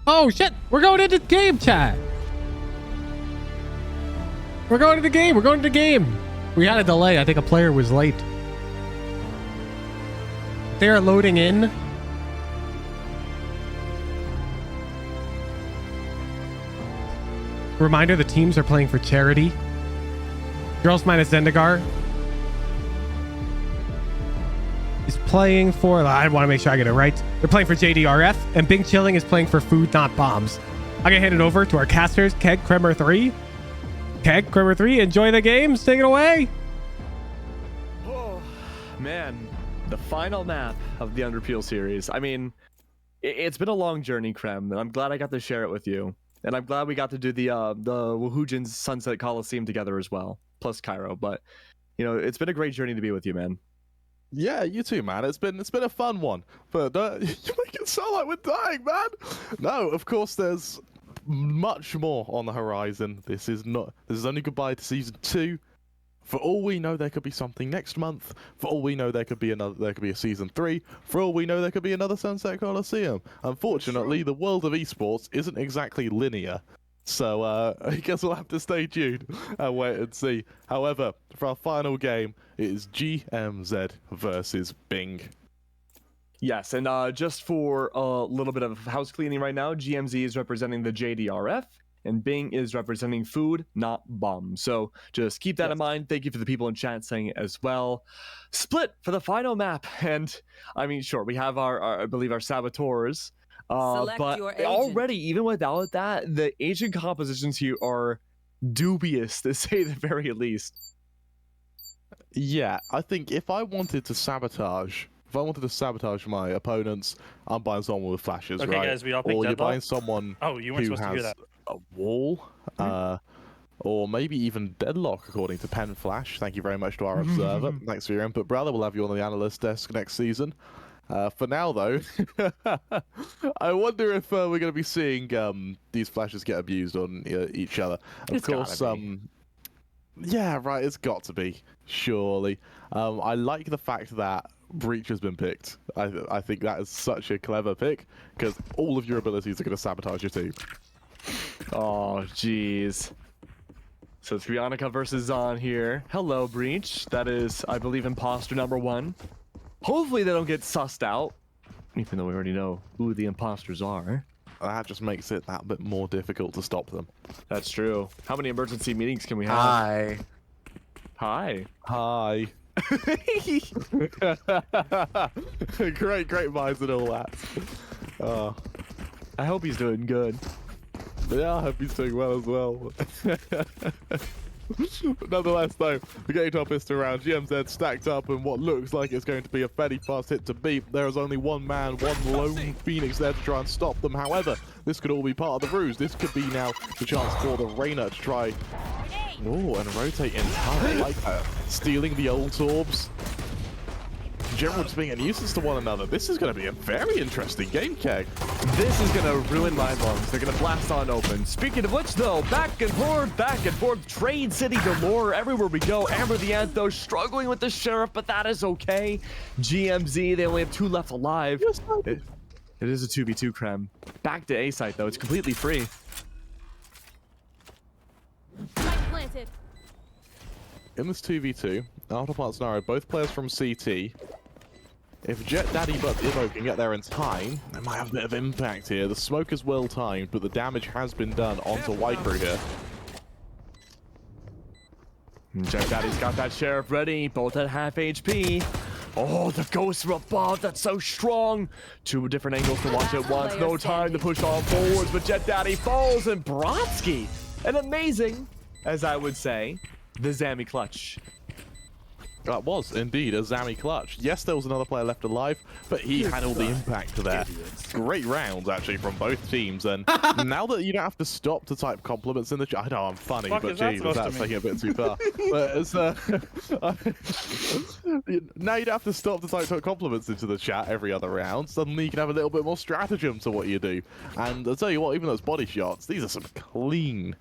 Oh shit! We're going into the game, chat. We're going to the game. We're going to the game. We had a delay. I think a player was late. They are loading in. Reminder, the teams are playing for charity. Girls minus Zendikar is playing for, I want to make sure I get it right. They're playing for JDRF, and Bing Chilling is playing for Food Not Bombs. I'm going to hand it over to our casters, Keg, Kremer 3. Keg, Kremer 3, enjoy the games. Take it away. Oh, man. The final map of the Underpeel series. I mean, it's been a long journey, Krem, and I'm glad I got to share it with you. And I'm glad we got to do the Woohoojin's Sunset Coliseum together as well, plus Cairo. But, you know, it's been a great journey to be with you, man. Yeah, you too, man. It's been a fun one. But you make it sound like we're dying, man. No, of course there's much more on the horizon. This is only goodbye to season 2. For all we know, there could be something next month. For all we know, there could be a season 3. For all we know, there could be another Sunset Coliseum. Unfortunately, the world of esports isn't exactly linear. So I guess we'll have to stay tuned and wait and see. However, for our final game, it is GMZ versus Bing. Yes, and just for a little bit of house cleaning right now, GMZ is representing the JDRF, and Bing is representing Food Not Bomb. So just keep that in mind. Thank you for the people in chat saying it as well. Split for the final map, and I mean, sure, we have our I believe our saboteurs. Select But your agent. already, even without that, the agent compositions here are dubious, to say the very least. Yeah, I think if I wanted to sabotage my opponents, I'm buying someone with flashes, Okay, right? guys, we all picked Or you're Deadlock? buying someone Oh, you weren't who supposed to hear has that. a wall, or maybe even Deadlock, according to Pen Flash. Thank you very much to our observer. Thanks for your input, brother. We'll have you on the analyst desk next season. For now, though, I wonder if we're going to be seeing these flashes get abused on each other. Of course, yeah, right, it's got to be, surely. I like the fact that Breach has been picked. I think that is such a clever pick, because all of your abilities are going to sabotage your team. Oh, jeez. So it's Rionica versus Zon here. Hello, Breach. That is, I believe, imposter number 1. Hopefully they don't get sussed out, even though we already know who the imposters are. That just makes it that bit more difficult to stop them. That's true. How many emergency meetings can we have? Hi. Hi. Hi. great minds and all that. I hope he's doing good. Yeah, I hope he's doing well as well. Nonetheless, though, we're getting to our pistol round. GMZ stacked up in what looks like it's going to be a fairly fast hit to beat. There is only one man, one lone Phoenix there to try and stop them. However, this could all be part of the ruse. This could be now the chance for the Reyna to try. Oh, and rotate in time. I like that. Stealing the old orbs. General just being a nuisance to one another. This is going to be a very interesting game, Keg. This is going to ruin my lungs. They're going to blast on open. Speaking of which, though, back and forth, Trade City galore. Everywhere we go. Amber the Ant, though, struggling with the Sheriff, but that is okay. GMZ, they only have 2 left alive. It is a 2v2, Krem. Back to A site, though. It's completely free. Planted. In this 2v2, after-part scenario, both players from CT. If Jet Daddy but Immo can get there in time, they might have a bit of impact here. The smoke is well timed, but the damage has been done onto Wiper here. Jet Daddy's got that Sheriff ready, both at half HP. Oh, the ghost from above, that's so strong. 2 different angles to watch at once. No time to push on forwards, but Jet Daddy falls, and Brodsky, an amazing, as I would say, the Zami clutch. That was indeed a Zami clutch. Yes, there was another player left alive, but he had all the impact there. Great rounds, actually, from both teams. And now that you don't have to stop to type compliments in the chat, I know I'm funny, Fuck but is that Jesus, supposed to that's mean? taking a bit too far. But it's, now you don't have to stop to type compliments into the chat every other round. Suddenly you can have a little bit more stratagem to what you do. And I'll tell you what, even those body shots, these are some clean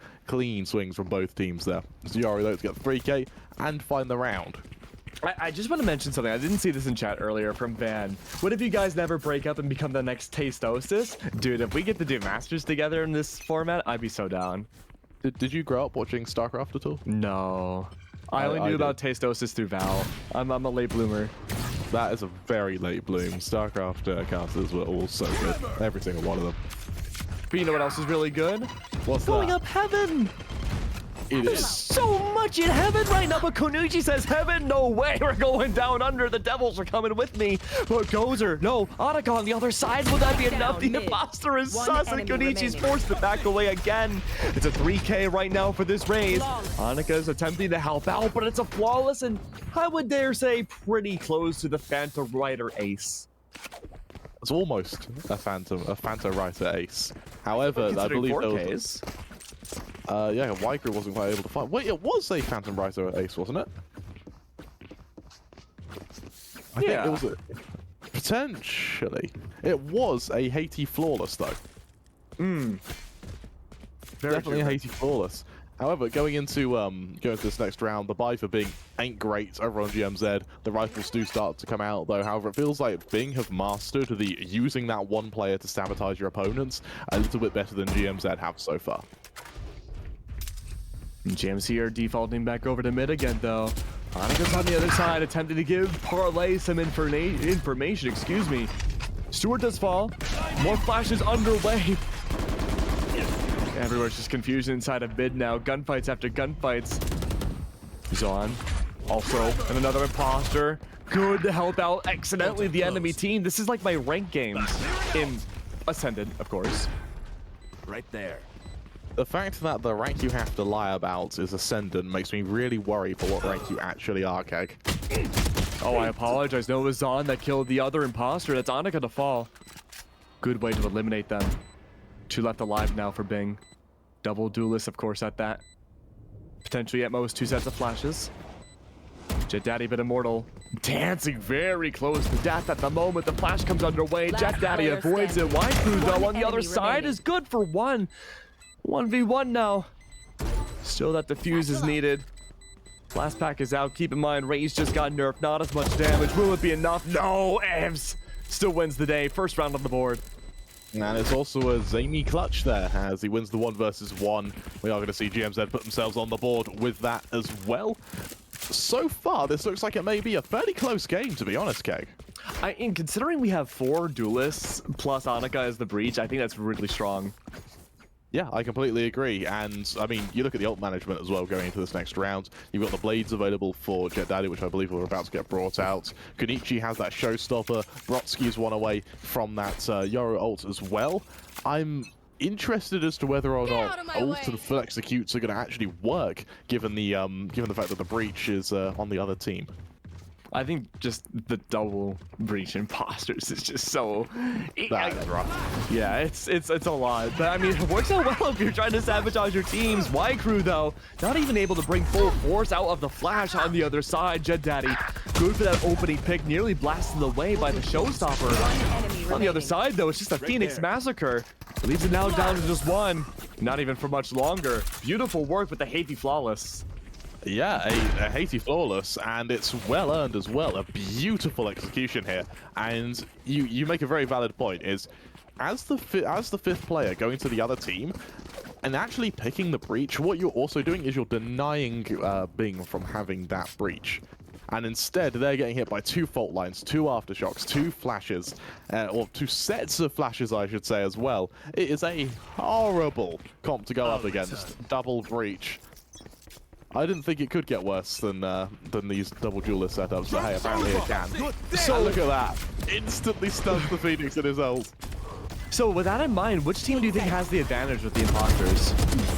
swings from both teams there. Ziari, though, to get the 3K and find the round. I just want to mention something. I didn't see this in chat earlier from Van. What if you guys never break up and become the next Tasteosis? Dude, if we get to do Masters together in this format, I'd be so down. Did you grow up watching StarCraft at all? No. I only I knew did. about Tasteosis through Val. I'm a late bloomer. That is a very late bloom. StarCraft casters were all so good. Every single one of them. But you know what else is really good? What's Going that? up heaven! It There's is. so much in heaven right now, but Konuchi says heaven? No way, we're going down under. The devils are coming with me. But Gozer, no, Annika on the other side. Will that be Down enough? The mid. imposter is One sus, and enemy Konichi's remaining. forced to back away again. It's a 3K right now for this raise. Flawless. Annika's attempting to help out, but it's a flawless and I would dare say pretty close to the Phantom Rider ace. It's almost a Phantom Rider ace. However, I Considering believe there 4Ks. was. Yeah, Wycru wasn't quite able to fight. Wait, it was a Phantom Rider ace, wasn't it? I think Yeah. it was potentially. It was a Haiti flawless though. Very Definitely a true. Haiti flawless. However, going into this next round, the buy for Bing ain't great over on GMZ. The rifles do start to come out though. However, it feels like Bing have mastered the using that one player to sabotage your opponents a little bit better than GMZ have so far. GMC are defaulting back over to mid again, though. Annika's on the other side, attempting to give Parlay some information. Excuse me. Stewart does fall. More flashes underway. Everywhere's just confusion inside of mid now. Gunfights after gunfights. Zon. Also, and another imposter. Good to help out accidentally the enemy team. This is like my rank games in Ascended, of course. Right there. The fact that the rank you have to lie about is Ascendant makes me really worry for what rank you actually are, Keg. Oh, I apologize. No, it was Zon that killed the other imposter. That's Annika to fall. Good way to eliminate them. 2 left alive now for Bing. Double duelist, of course, at that. Potentially at most 2 sets of flashes. Jet Daddy but immortal. Dancing very close to death at the moment. The flash comes underway. Last Jet Daddy player avoids it. standing. Wycru, though, One on the other enemy side remaining. is good for 1. 1v1 now. Still that defuse is needed. Last pack is out. Keep in mind, Ray's just got nerfed. Not as much damage. Will it be enough? No, Evs still wins the day. First round on the board. And it's also a zany clutch there as he wins the 1 versus 1. We are going to see GMZ put themselves on the board with that as well. So far, this looks like it may be a fairly close game, to be honest, Keg. And considering we have 4 duelists plus Annika as the breach, I think that's really strong. Yeah, I completely agree. And, I mean, you look at the ult management as well going into this next round. You've got the blades available for Jet Daddy, which I believe are about to get brought out. Kunichi has that showstopper. Brodsky's one away from that Yoro ult as well. I'm interested as to whether or out not of my ult way. and full executes are going to actually work, given the fact that the breach is on the other team. I think just the double breach imposters is just so... That is rough. Yeah, it's a lot. But I mean, it works out well if you're trying to sabotage your teams. Wycru, though, not even able to bring full force out of the flash on the other side. Jet Daddy, good for that opening pick, nearly blasted away by the showstopper. Enemy On the other remaining. side, though, it's just a Phoenix massacre. Leaves it now down to just 1. Not even for much longer. Beautiful work with the Haiti flawless. Yeah, a Haiti flawless, and it's well earned as well. A beautiful execution here, and you make a very valid point. Is as the 5th player going to the other team and actually picking the breach, what you're also doing is you're denying Bing from having that breach. And instead, they're getting hit by 2 fault lines, 2 aftershocks, 2 flashes, or 2 sets of flashes, I should say, as well. It is a horrible comp to go up against. Double breach. I didn't think it could get worse than these double duelist setups, but hey, apparently it can. So look at that. Instantly stuns the Phoenix in his ult. So with that in mind, which team do you think has the advantage with the imposters?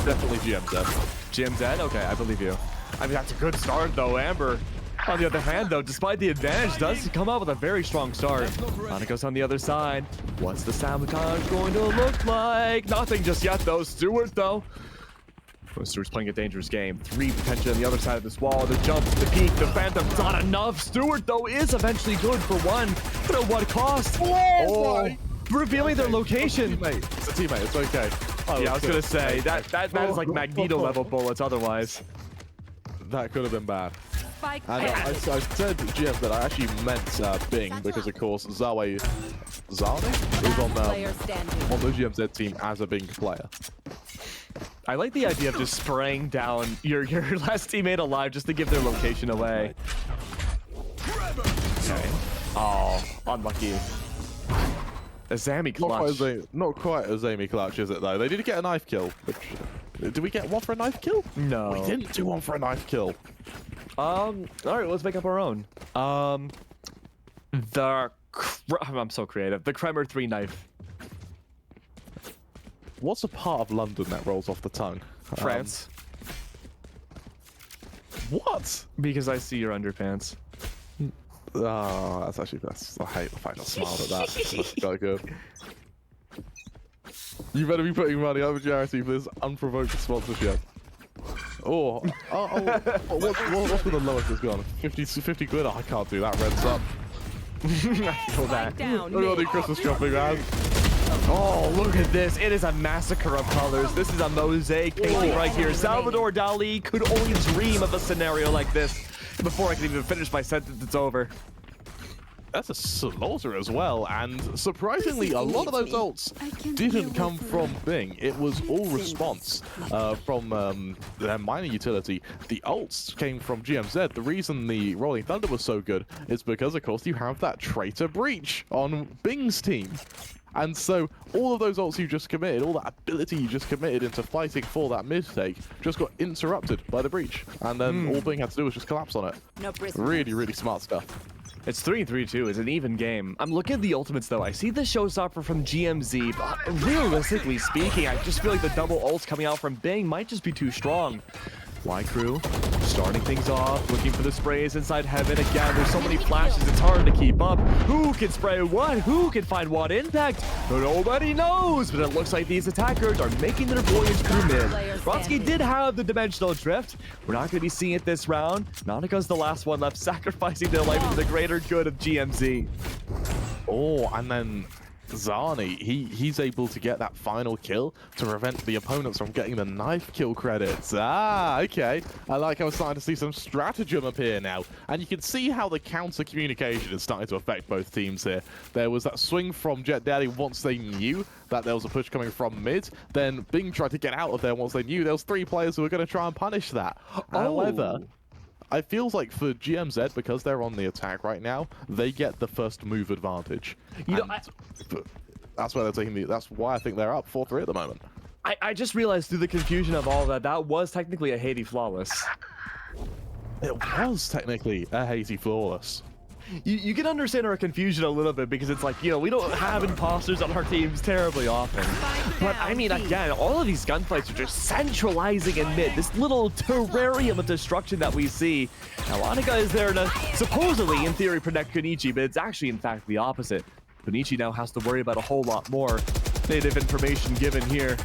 Definitely GMZ. GMZ? Okay, I believe you. I mean, that's a good start, though. Amber, on the other hand, though, despite the advantage, does come out with a very strong start. Annika's on the other side. What's the sabotage going to look like? Nothing just yet, though. Stewart, though. Oh, Stewart's playing a dangerous game. 3 potentially on the other side of this wall. The jump, the peak, the phantom's not enough. Stewart, though, is eventually good for 1. But at what cost? Oh, revealing their location. It's a teammate, it's okay. Yeah, I was gonna say that is like Magneto level bullets otherwise. That could have been bad. Spike And I said GM, but I actually meant Bing because, of course, Zane is on player standing. the GMZ team as a Bing player. I like the idea of just spraying down your last teammate alive just to give their location away. Okay. Oh, unlucky. A Zami clutch. Not quite a Zami clutch, is it, though? They did get a knife kill. Did we get one for a knife kill? No. We didn't do one for a knife kill. All right, let's make up our own. I'm so creative. The Kremer 3 knife. What's a part of London that rolls off the tongue? France. What? Because I see your underpants. Oh, that's actually best. I hate the fact I smiled at that. That's quite good. You better be putting money over charity for this unprovoked sponsorship. What's the lowest it's gone? 50 quid? Oh, I can't do that. Reds up. I feel that. Down. I gotta do Christmas shopping, man. Oh, look at this. It is a massacre of colors. This is a mosaic painting right here. Salvador Dali could only dream of a scenario like this. Before I can even finish my sentence, it's over. That's a slaughter as well, and surprisingly, a lot of those ults didn't come from Bing. It was all response from their minor utility. The ults came from GMZ. The reason the Rolling Thunder was so good is because, of course, you have that traitor breach on Bing's team. And so all of those ults you just committed, all that ability you just committed into fighting for that mid-take just got interrupted by the breach. And then all Bing had to do was just collapse on it. No risk. Really, really smart stuff. It's 3-3-2. It's an even game. I'm looking at the ultimates, though. I see the showstopper from GMZ, but realistically speaking, I just feel like the double ults coming out from Bing might just be too strong. Y Crew starting things off, looking for the sprays inside heaven. Again, there's so many flashes, it's hard to keep up. Who can spray what? Who can find what impact? Nobody knows, but it looks like these attackers are making their voyage through mid. Brodsky did have the dimensional drift. We're not going to be seeing it this round. Nautic's the last one left, sacrificing their life for the greater good of GMZ. Oh, and then Zani, he's able to get that final kill to prevent the opponents from getting the knife kill credits. Ah, okay. I like how we're starting to see some stratagem appear now. And you can see how the counter communication is starting to affect both teams here. There was that swing from Jet Daddy once they knew that there was a push coming from mid. Then Bing tried to get out of there once they knew there was 3 players who were going to try and punish that. However, it feels like for GMZ, because they're on the attack right now, they get the first move advantage. You know, that's why they're taking that's why I think they're up 4-3 at the moment. I just realized through the confusion of all that, that was technically a Haiti flawless. It was technically a Haiti flawless. You can understand our confusion a little bit because it's like, you know, we don't have imposters on our teams terribly often. But I mean, again, all of these gunfights are just centralizing in mid. This little terrarium of destruction that we see. Now, Annika is there to supposedly, in theory, protect Kunichi, but it's actually, in fact, the opposite. Kunichi now has to worry about a whole lot more native information given here.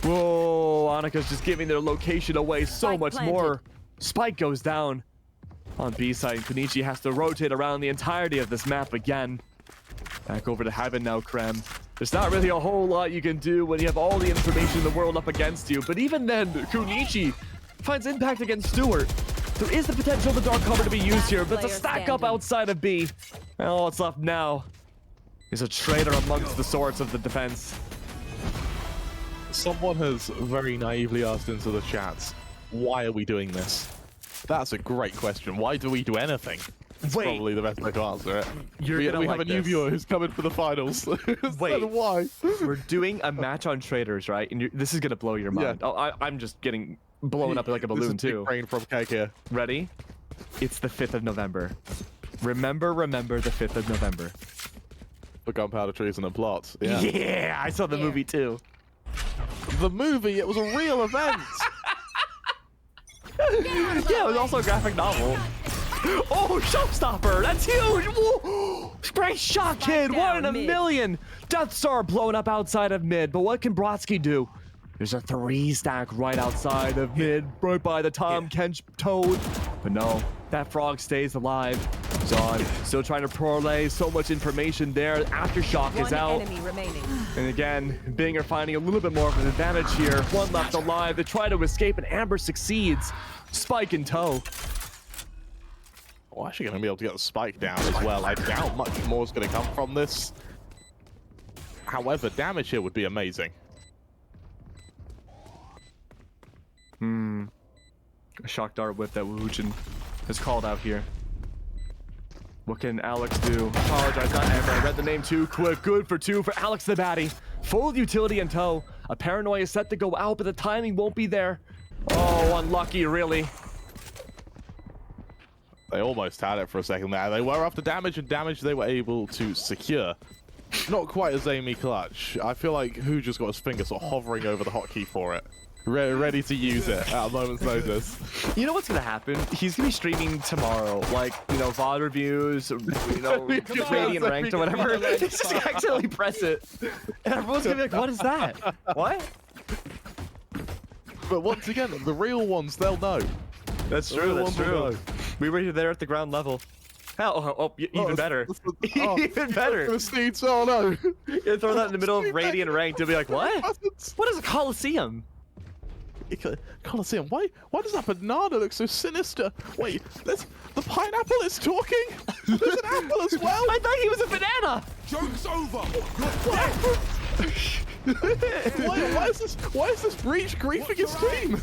Whoa, Annika's just giving their location away so Spike much planted. more. Spike goes down. On B side, Kunichi has to rotate around the entirety of this map again. Back over to heaven now, Krem. There's not really a whole lot you can do when you have all the information in the world up against you, but even then, Kunichi finds impact against Stewart. There is the potential of the dark cover to be used here, but to stack up outside of B, all what's left now is a traitor amongst the swords of the defense. Someone has very naively asked into the chats, why are we doing this? That's a great question. Why do we do anything? It's Wait. probably the best way to answer it. We gonna have like a new this. viewer who's coming for the finals. Wait. Why? We're doing a match on traitors, right? And this is gonna blow your mind. Yeah. Oh, I'm just getting blown up like a balloon This is too. Big brain from Cake here. Ready? It's the 5th of November. Remember the 5th of November. For gunpowder treason and plots. Yeah. Yeah, I saw the movie too. The movie, it was a real event. Yeah, it was also a graphic novel. Oh, showstopper! That's huge! Whoa. Spray shot kid! down 1 in a mid. million! Death Star blown up outside of mid, but what can Brodsky do? There's a 3 stack right outside of mid, right by the Tom Kench Toad. But no, that frog stays alive. Zon still trying to parlay so much information there. Aftershock is One out. enemy remaining. And again, Bing are finding a little bit more of an advantage here. 1 left alive. They try to escape, and Amber succeeds. Spike in tow. We're actually going to be able to get the spike down as well. I doubt much more is going to come from this. However, damage here would be amazing. A shock dart whip that Wuchen has called out here. What can Alex do? Apologize, not Amber. I read the name too quick. Good for 2 for Alex the baddie. Full utility in tow. A paranoia is set to go out, but the timing won't be there. Oh, unlucky, really. They almost had it for a second there. They were after damage, and damage they were able to secure. Not quite as Amy clutch. I feel like Who just got his finger sort of hovering over the hotkey for it. Ready to use it at a moment's notice. You know what's gonna happen? He's gonna be streaming tomorrow, like, you know, VOD reviews, you know, Radiant Ranked or whatever. Just accidentally press it. And everyone's gonna be like, what is that? What? But once again, the real ones, they'll know. That's The true, real that's ones will true. know. We were there at the ground level. Hell, even better. Even better. The Steeds, oh no. You throw that in the middle of Radiant Ranked, you'll be like, what? What is a Coliseum? Coliseum, why does that banana look so sinister? Wait, the pineapple is talking? There's an apple as well? I thought he was a banana! Joke's over! Why is this breach griefing his team?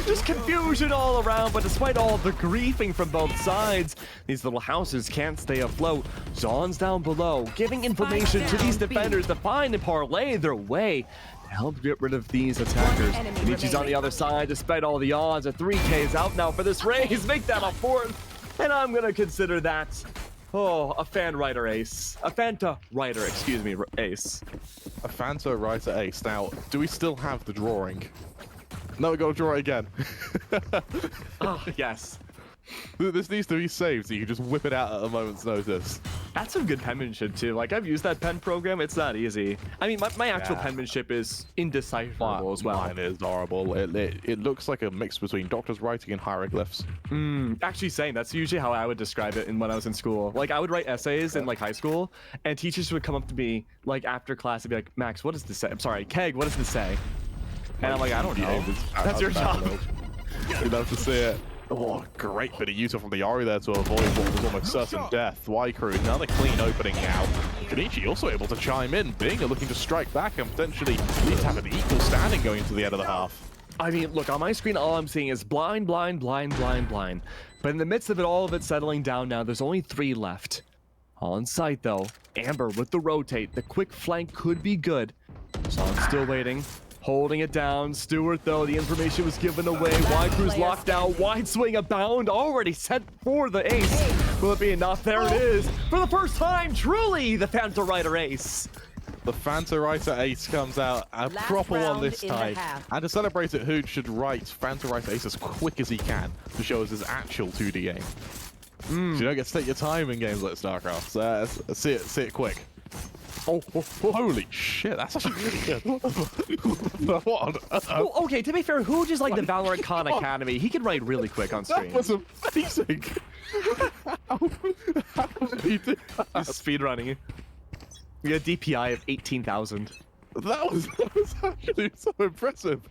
Just confusion all around, but despite all the griefing from both sides, these little houses can't stay afloat. Zon's down below, giving information to these defenders to find and parlay their way to help get rid of these attackers. Nietzsche's on the other side, despite all the odds. A 3K is out now for this raise. Make that a 4th, and I'm gonna consider that, oh, a fan writer ace. A Fanta writer, excuse me, ace. A Fanta writer ace. Now, do we still have the drawing? No, we gotta draw it again. Oh, yes. This needs to be saved so you can just whip it out at a moment's notice. That's some good penmanship too. Like, I've used that pen program. It's not easy. I mean, my actual Yeah. penmanship is indecipherable as well. Mine is horrible. It looks like a mix between doctor's writing and hieroglyphs. Actually, saying that's usually how I would describe it when I was in school. Like, I would write essays in like high school, and teachers would come up to me like after class and be like, "Max, what does this say? I'm sorry, Keg, what does this say?" And I'm like, "I don't know. That's your job." You'd love to see it. Oh, great bit of use from the Yari there to avoid what was almost certain death. Y-Crew, another clean opening now. Kenichi also able to chime in. Binga looking to strike back and potentially at least have an equal standing going into the end of the half. I mean, look, on my screen, all I'm seeing is blind, blind, blind, blind, blind. But in the midst of it, all of it settling down now, there's only 3 left. On site, though, Amber with the rotate. The quick flank could be good. So I'm still waiting. Holding it down. Stewart, though, the information was given away. Wide Crew's locked down. Wide swing abound. Already set for the ace. Will it be enough? There it is. For the first time, truly, the Fanta Rider ace. The Fanta Writer ace comes out, a Last proper one round this in the time. half. And to celebrate it, Hood should write Fanta Writer ace as quick as he can to show us his actual 2D game. So you don't get to take your time in games like StarCraft. So see it quick. Oh, holy shit, that's actually really good. What on earth? Well, okay, to be fair, Hooj is like the Valorant Khan Academy. He can write really quick on screen. That was amazing. How did he do that? Speed running. We had DPI of 18,000. That was actually so impressive.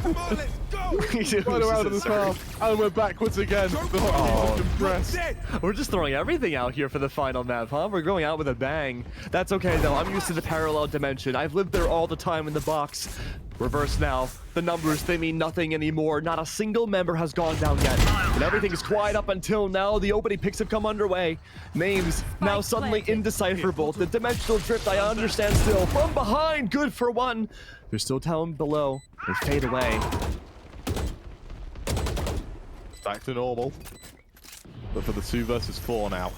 Come on, let's go! Right around in the half, and we're backwards again. Oh, compressed. We're just throwing everything out here for the final map, huh? We're going out with a bang. That's okay, though. I'm used to the parallel dimension. I've lived there all the time in the box. Reverse now. The numbers, they mean nothing anymore. Not a single member has gone down yet. And everything is quiet up until now. The opening picks have come underway. Names now suddenly indecipherable. The dimensional drift, I understand still. From behind, good for one. There's still down below. They fade away. Back to normal. But for the 2 versus 4 now.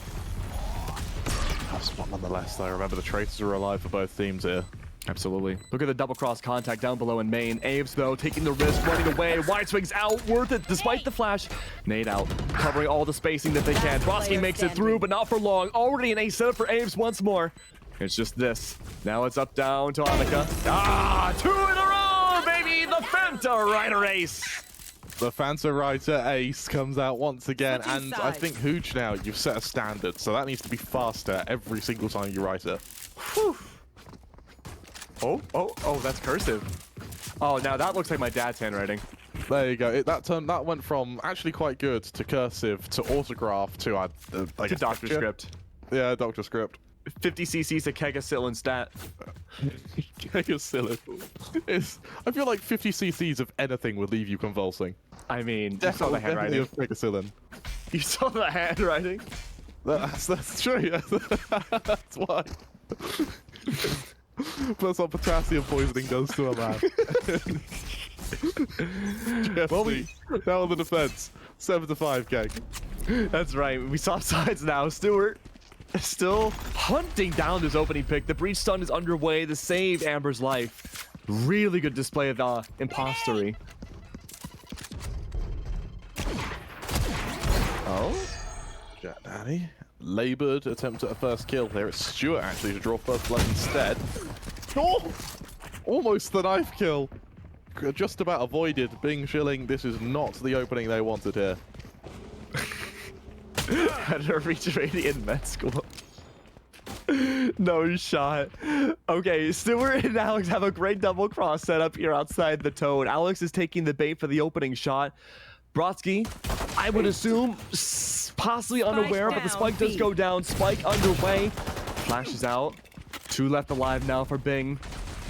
Tough spot nonetheless, though. Remember, the traitors are alive for both teams here. Absolutely. Look at the double cross contact down below in main. Aves, though, taking the risk, running away. Wide swings out, worth it despite the flash. Nade out, covering all the spacing that they can. Broski makes it through, but not for long. Already an ace set up for Aves once more. It's just this. Now it's up down to Annika. 2 in a row, baby! The Fanta Rider ace! The Fanta Writer ace comes out once again, Switching and I sides. think Hooch now, you've set a standard, so that needs to be faster every single time you write it. Whew. Oh, that's cursive. Oh, now that looks like my dad's handwriting. There you go. That went from actually quite good to cursive to autograph to I guess Doctor script. Yeah, doctor script. 50 cc's of Kegacillin stat. Kegacillin. I feel like 50 cc's of anything would leave you convulsing. I mean, you saw the handwriting. Of Kegacillin. You saw the handwriting? That's true. Yeah. That's why. That's what potassium poisoning does to a man. Well, now on the defense. 7-5, Keg. That's right. We swap sides now. Stewart still hunting down this opening pick. The breach stun is underway to save Amber's life. Really good display of impostery. Oh? Jack Daddy. Labored attempt at a first kill there. It's Stuart actually to draw first blood instead. Oh! Almost the knife kill. Just about avoided. Bing Shilling. This is not the opening they wanted here. Had to reach Radiant Med School. No shot. Okay, Stewart and Alex have a great double cross set up here outside the Toad. Alex is taking the bait for the opening shot. Brodsky, I would assume, possibly unaware, but the spike does go down. Spike underway. Flashes out. 2 left alive now for Bing.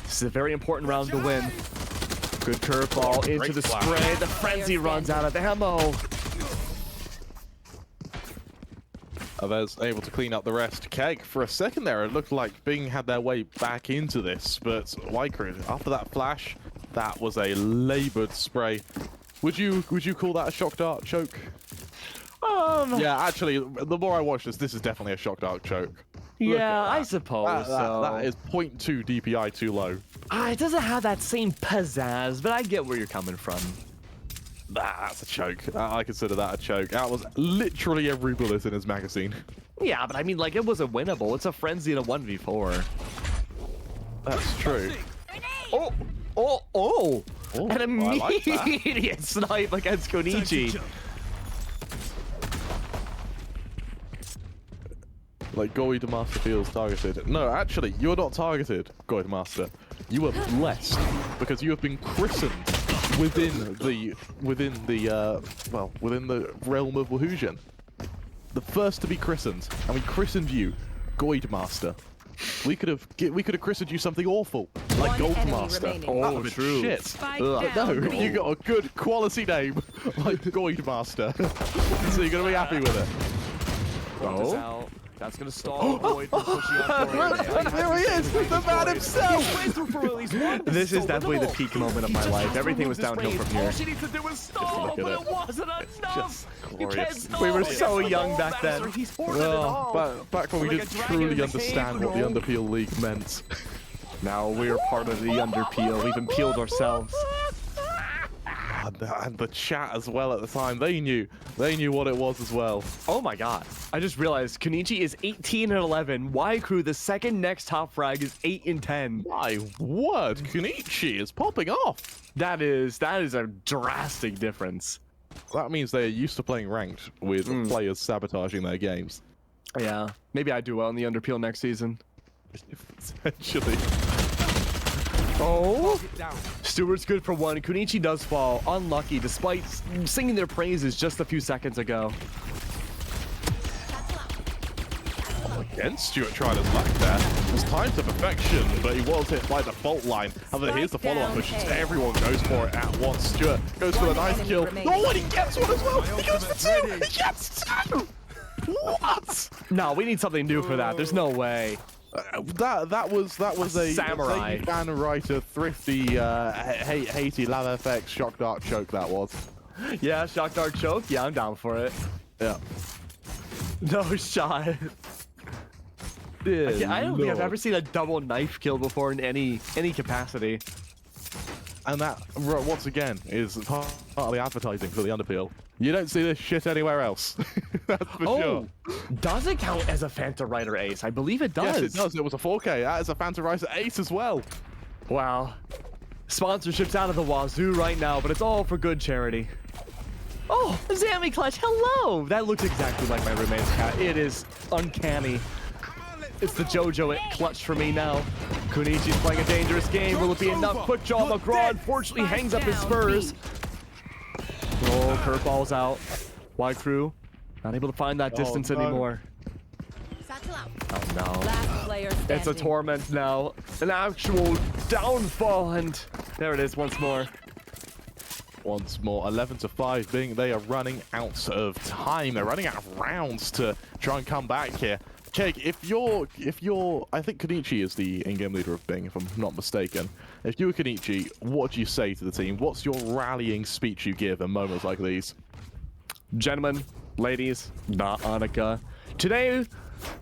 This is a very important round to win. Good curveball into the spray. The frenzy runs out of ammo. Others able to clean up the rest. Keg, for a second there, it looked like Bing had their way back into this, but Wycrid, after that flash, that was a labored spray. Would you call that a shock dart choke? Yeah, actually, the more I watch this is definitely a shock dart choke. Yeah, I suppose so. That is 0.2 DPI too low. It doesn't have that same pizzazz, but I get where you're coming from. That's a choke. I consider that a choke. That was literally every bullet in his magazine. Yeah, but I mean, like, it wasn't winnable. It's a frenzy in a 1v4. That's true. Oh! An like that. immediate snipe against Konichi. Like, Goid Master feels targeted. No, actually, you're not targeted, Goid Master. You are blessed because you have been christened within the realm of Wahoojan. The first to be christened, and we christened you Goid Master. We could have christened you something awful, like Gold Master. Oh, true. Shit. No, you got a good quality name, like Goid Master. So you're gonna be happy with it. Oh. That's gonna stall Void from pushing on forward. There he is, the man himself! This is definitely the peak moment of my life. Everything was downhill from here. All she needs to do is stall, but it wasn't enough. You can't stall. We were so young back then. He's forcing it all. Back when we didn't truly understand what the Underpeel League meant. Now we're part of the Underpeel. We've peeled ourselves. And the chat as well at the time. They knew what it was as well. Oh my god. I just realized Konichi is 18-11. Y-Crew, the second next top frag, is 8-10. My word, Konichi is popping off. That is a drastic difference. That means they're used to playing ranked with players sabotaging their games. Yeah. Maybe I do well in the Underpeel next season. Essentially. Oh! Stewart's good for 1. Konichi does fall. Unlucky, despite singing their praises just a few seconds ago. Again, Stuart tried his luck there. It was time to perfection, but he was hit by the fault line. And then here's the follow-up push. Everyone goes for it at once. Stuart goes for the nice kill. Oh, and he gets one as well! He goes for 2! He gets 2! What? No, we need something new for that. There's no way. That was a samurai fan writer, thrifty, Haiti lava effects shock dart choke. That was. Yeah, shock dart choke. Yeah, I'm down for it. Yeah. No shot. I don't think I've ever seen a double knife kill before in any capacity. And that, once again, is partly advertising for the Underpeel. You don't see this shit anywhere else. That's for sure. Does it count as a Fanta Rider ace? I believe it does. Yes, it does. It was a 4K. That is a Fanta Rider ace as well. Wow. Sponsorships out of the wazoo right now, but it's all for good charity. Oh, Zammy Clutch, hello! That looks exactly like my roommate's cat. It is uncanny. It's the JoJo Clutch for me now. Kunichi's playing a dangerous game. Will it be enough? Quick jaw. McGraw unfortunately hangs up his spurs. Oh, curveball's out. Y crew, not able to find that distance no. anymore. Oh no. Last player standing. It's a torment now. An actual downfall, and there it is once more. Once more, 11-5. Bing, they are running out of time. They're running out of rounds to try and come back here. Keg, if you're, I think Kenichi is the in-game leader of Bing, if I'm not mistaken. If you were Kenichi, what do you say to the team? What's your rallying speech you give in moments like these? Gentlemen, ladies, not Annika. Today,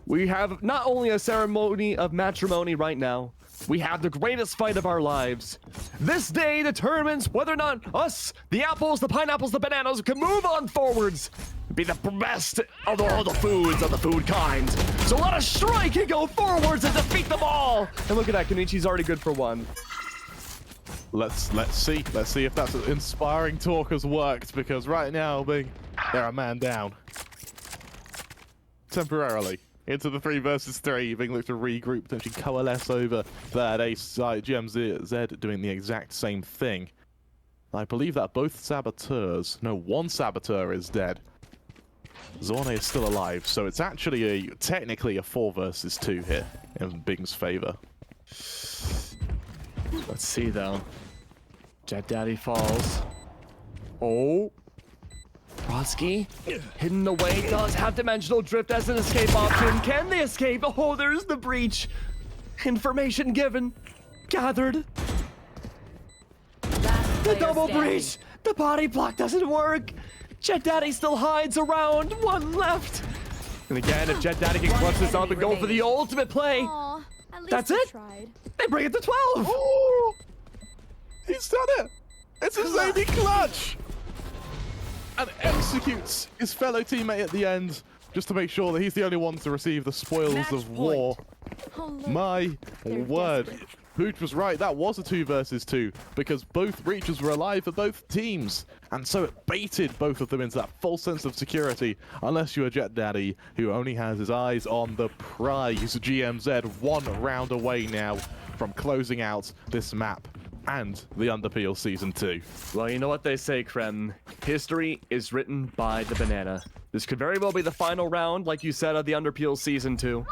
we have not only a ceremony of matrimony right now, we have the greatest fight of our lives. This day determines whether or not us, the apples, the pineapples, the bananas, can move on forwards. Be the best of all the foods of the food kind. So let us strike and go forwards and defeat them all. And look at that, Kenichi's already good for one. Let's see if that inspiring talk has worked, because right now, Bing, they're a man down. Temporarily. Into the 3 versus 3, Bing looks to regroup, potentially coalesce over third ace side. GMZ doing the exact same thing. I believe that both saboteurs, no, one saboteur is dead. Zorne is still alive, so it's actually technically a 4 versus 2 here in Bing's favor. Let's see though. Jet Daddy falls. Oh. Brodsky, hidden away, does have dimensional drift as an escape option. Can they escape? Oh, there's the breach. Information given, gathered. The double breach. The body block doesn't work. Jet Daddy still hides around. One left. And again, if Jet Daddy can clutch this up and go for the ultimate play, Aw, at least that's you it. tried. They bring it to 12. Oh! He's done it! It's a Zany clutch! And executes his fellow teammate at the end, just to make sure that he's the only one to receive the spoils of war. Oh, look. My They're word. desperate. Hooch was right, that was a 2 versus 2, because both breaches were alive for both teams, and so it baited both of them into that false sense of security, unless you're Jet Daddy, who only has his eyes on the prize. GMZ 1 round away now from closing out this map and the Underpeel Season 2. Well, you know what they say, Krem. History is written by the banana. This could very well be the final round, like you said, of the Underpeel Season 2.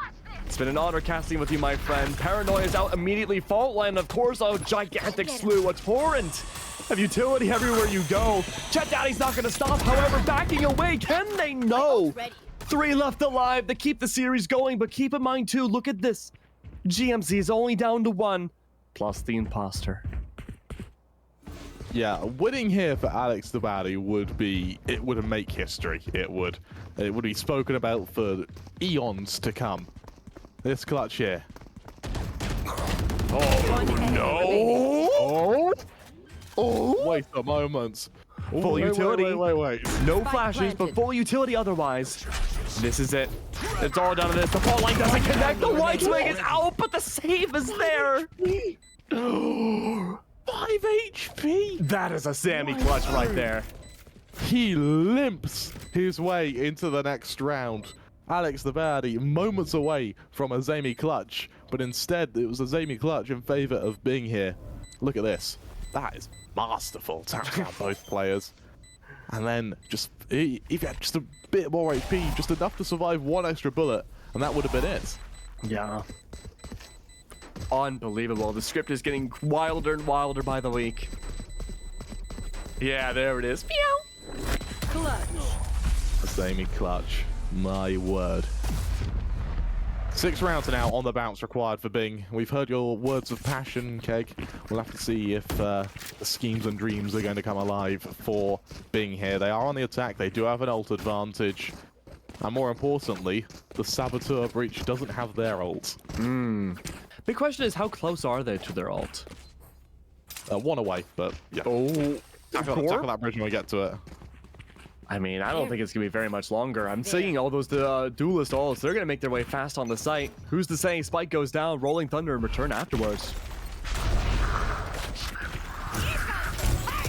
It's been an honor casting with you, my friend. Paranoia is out immediately. Fault line, of course, a gigantic slew, a torrent of utility everywhere you go. Jet Daddy's not going to stop, however, backing away. Can they? No. 3 left alive to keep the series going, but keep in mind, too, look at this. GMZ is only down to 1, plus the imposter. Yeah, winning here for Alex the Baddie would make history. It would be spoken about for eons to come. This clutch here. Oh, no. Oh. Wait a moment. Full Wait, utility. Wait. No Spike flashes, but planted. full utility otherwise. This is it. It's all down to this. The fault line doesn't connect. The right swing is out, but the save is there. 5 HP. That is a Sammy clutch right there. He limps his way into the next round. Alex the Baddie moments away from a Zamy clutch, but instead it was a Zamy clutch in favor of Bing here. Look at this. That is masterful. Tapping out both players. And then just, if he had just a bit more HP, just enough to survive 1 extra bullet, and that would have been it. Yeah. Unbelievable. The script is getting wilder and wilder by the week. Yeah, there it is. Meow. Clutch. A Zamy clutch. My word. 6 rounds now on the bounce required for Bing. We've heard your words of passion, Keg. We'll have to see if the schemes and dreams are going to come alive for Bing here. They are on the attack. They do have an ult advantage. And more importantly, the Saboteur Breach doesn't have their ult. The question is, how close are they to their ult? 1 away, but yeah. Oh, Tackle that bridge when we get to it. I mean, I don't think it's going to be very much longer. I'm seeing all those duelist ults. They're going to make their way fast on the site. Who's to say Spike goes down, Rolling Thunder, and return afterwards?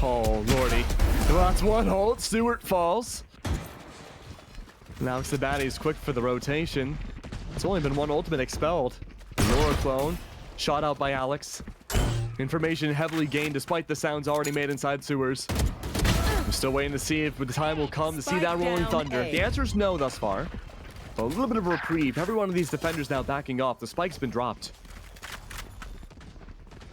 Oh, lordy. Well, that's 1 ult. Stewart falls. Now Sabattie's quick for the rotation. It's only been 1 ultimate expelled. Nora clone. Shot out by Alex. Information heavily gained despite the sounds already made inside sewers. I'm still waiting to see if the time will come to see Spike that rolling down thunder. A. The answer is no thus far. So a little bit of a reprieve. Every one of these defenders now backing off. The spike's been dropped.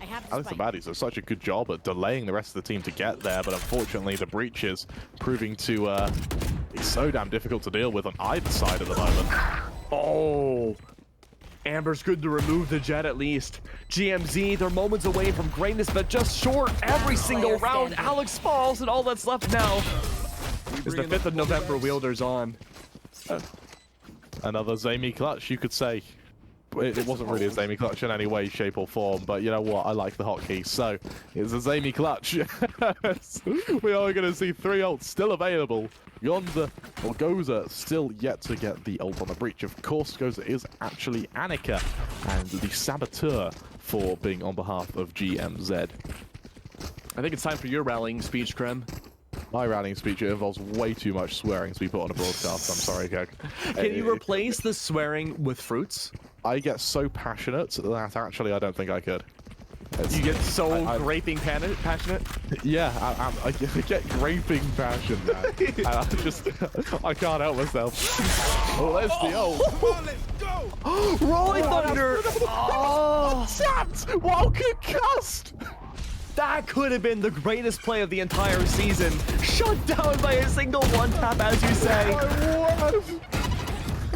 I have the Alex and spike. Baddies does such a good job at delaying the rest of the team to get there, but unfortunately the breach is proving to be so damn difficult to deal with on either side at the moment. Oh, Amber's good to remove the jet at least. GMZ, they're moments away from greatness, but just short every single player round. standing. Alex falls, and all that's left now is the 5th of November Wielder's on. Another Zamy clutch, you could say. It wasn't really a Zamy clutch in any way, shape, or form, but you know what? I like the hotkey, so it's a Zamy clutch. We are going to see 3 ults still available. Yonza or Goza still yet to get the ult on the breach. Of course, Goza is actually Annika and the saboteur for being on behalf of GMZ. I think it's time for your rallying speech, Krem. My rallying speech involves way too much swearing to be put on a broadcast. I'm sorry, Keg. Can you replace the swearing with fruits? I get so passionate that actually I don't think I could. You get so I- graping passionate? Yeah, I get graping passion, man. And I can't help myself. Oh, there's the ult. Rolling Thunder! Oh, Tapped while concussed! that could have been the greatest play of the entire season. Shut down by a single one tap, as you say.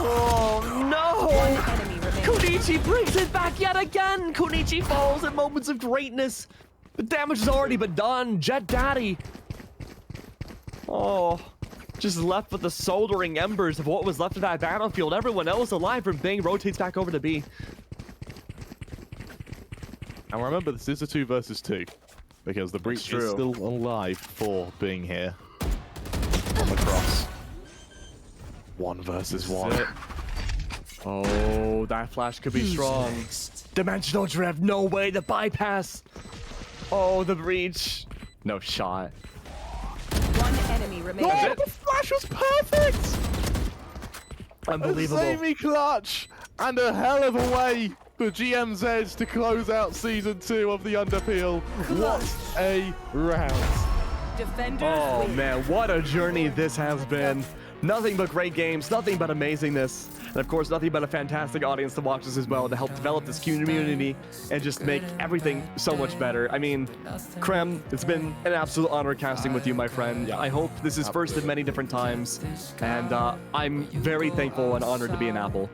Oh no! Enemy remaining. Konichi brings it back yet again! Konichi falls at moments of greatness. The damage has already been done. Jet Daddy. Oh, just left with the soldering embers of what was left of that battlefield. Everyone else alive from Bing rotates back over to B. And remember, this is a 2 versus 2. Because the breach is true. still alive for being here. On the cross. 1 versus 1. That's it. Oh, that flash could be strong. Dimensional drift, no way to bypass. Oh, the breach. No shot. One enemy remaining. Oh, the flash was perfect! Unbelievable. A Zamy clutch! And a hell of a way for GMZ to close out Season 2 of the Underpeel. What a round. Defenders Oh win. man, what a journey this has been. Nothing but great games, nothing but amazingness, and of course nothing but a fantastic audience to watch us as well to help develop this community and just make everything so much better. I mean, Krem, it's been an absolute honor casting with you, my friend. I hope this is first of many different times, and I'm very thankful and honored to be an Apple.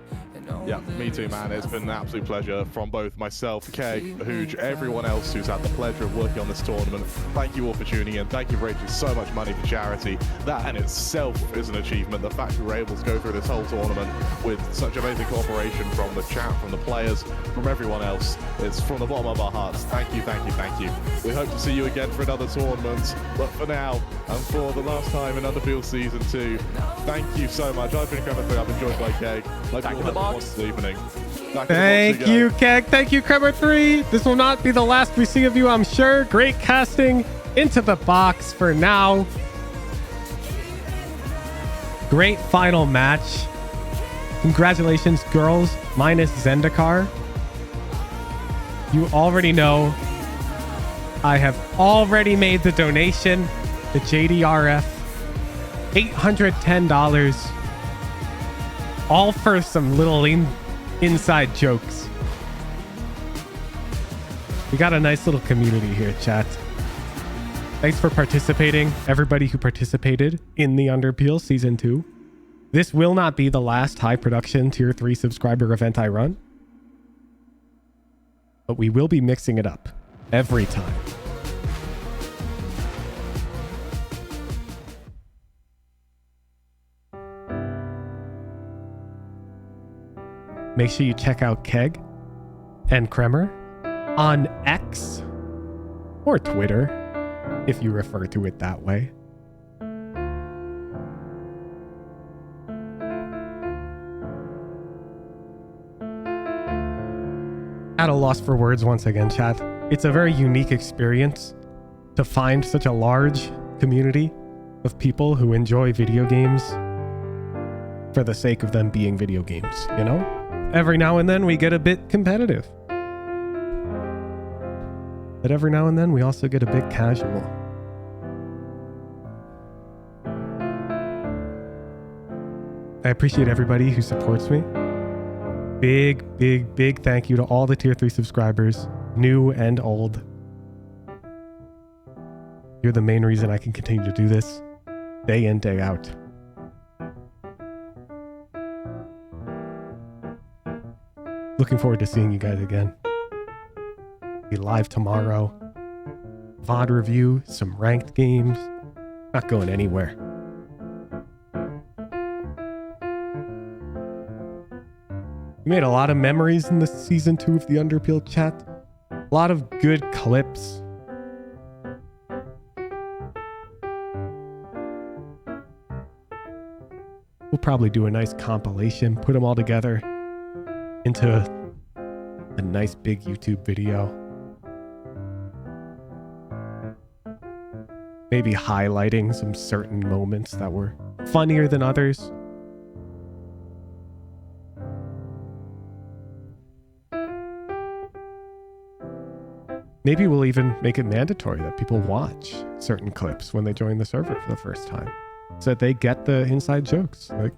Yeah, me too, man. It's been an absolute pleasure from both myself, Keg, Hooge, everyone else who's had the pleasure of working on this tournament. Thank you all for tuning in. Thank you for raising so much money for charity. That in itself is an achievement. The fact we were able to go through this whole tournament with such amazing cooperation from the chat, from the players, from everyone else. It's from the bottom of our hearts. Thank you, thank you, thank you. We hope to see you again for another tournament. But for now, and for the last time in Underpeel Season 2, thank you so much. I've been Kremer3. I've enjoyed my Keg. Back in the box. This evening. Back in the box Thank we go. you, Keg. Thank you, Kremer3. This will not be the last we see of you, I'm sure. Great casting. Into the box for now. Great final match. Congratulations, girls, minus Zendikar. You already know I have already made the donation to JDRF. $810. All for some little inside jokes. We got a nice little community here, chat. Thanks for participating, everybody who participated in the Underpeel Season 2. This will not be the last high production Tier 3 subscriber event I run, but we will be mixing it up every time. Make sure you check out Keg and Kremer on X or Twitter, if you refer to it that way. At a loss for words once again, chat. It's a very unique experience to find such a large community of people who enjoy video games for the sake of them being video games, you know? Every now and then we get a bit competitive. But every now and then we also get a bit casual. I appreciate everybody who supports me. Big thank you to all the tier 3 subscribers, new and old. You're the main reason I can continue to do this day in, day out. Looking forward to seeing you guys again. Be live tomorrow. VOD review, some ranked games. Not going anywhere. We made a lot of memories in the season 2 of the Underpeel chat. A lot of good clips. We'll probably do a nice compilation, put them all together into a nice big YouTube video. Maybe highlighting some certain moments that were funnier than others. Maybe we'll even make it mandatory that people watch certain clips when they join the server for the first time, so that they get the inside jokes. Like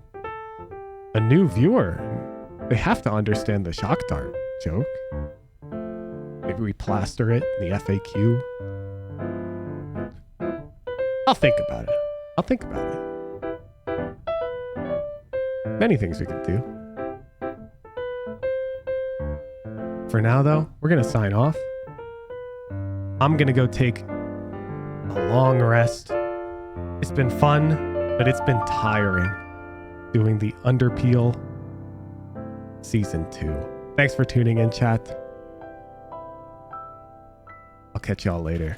a new viewer, they have to understand the shock dart joke. Maybe we plaster it in the FAQ. I'll think about it. Many things we could do. For now, though, we're going to sign off. I'm going to go take a long rest. It's been fun, but it's been tiring doing the Underpeel Season 2. Thanks for tuning in, chat. I'll catch y'all later.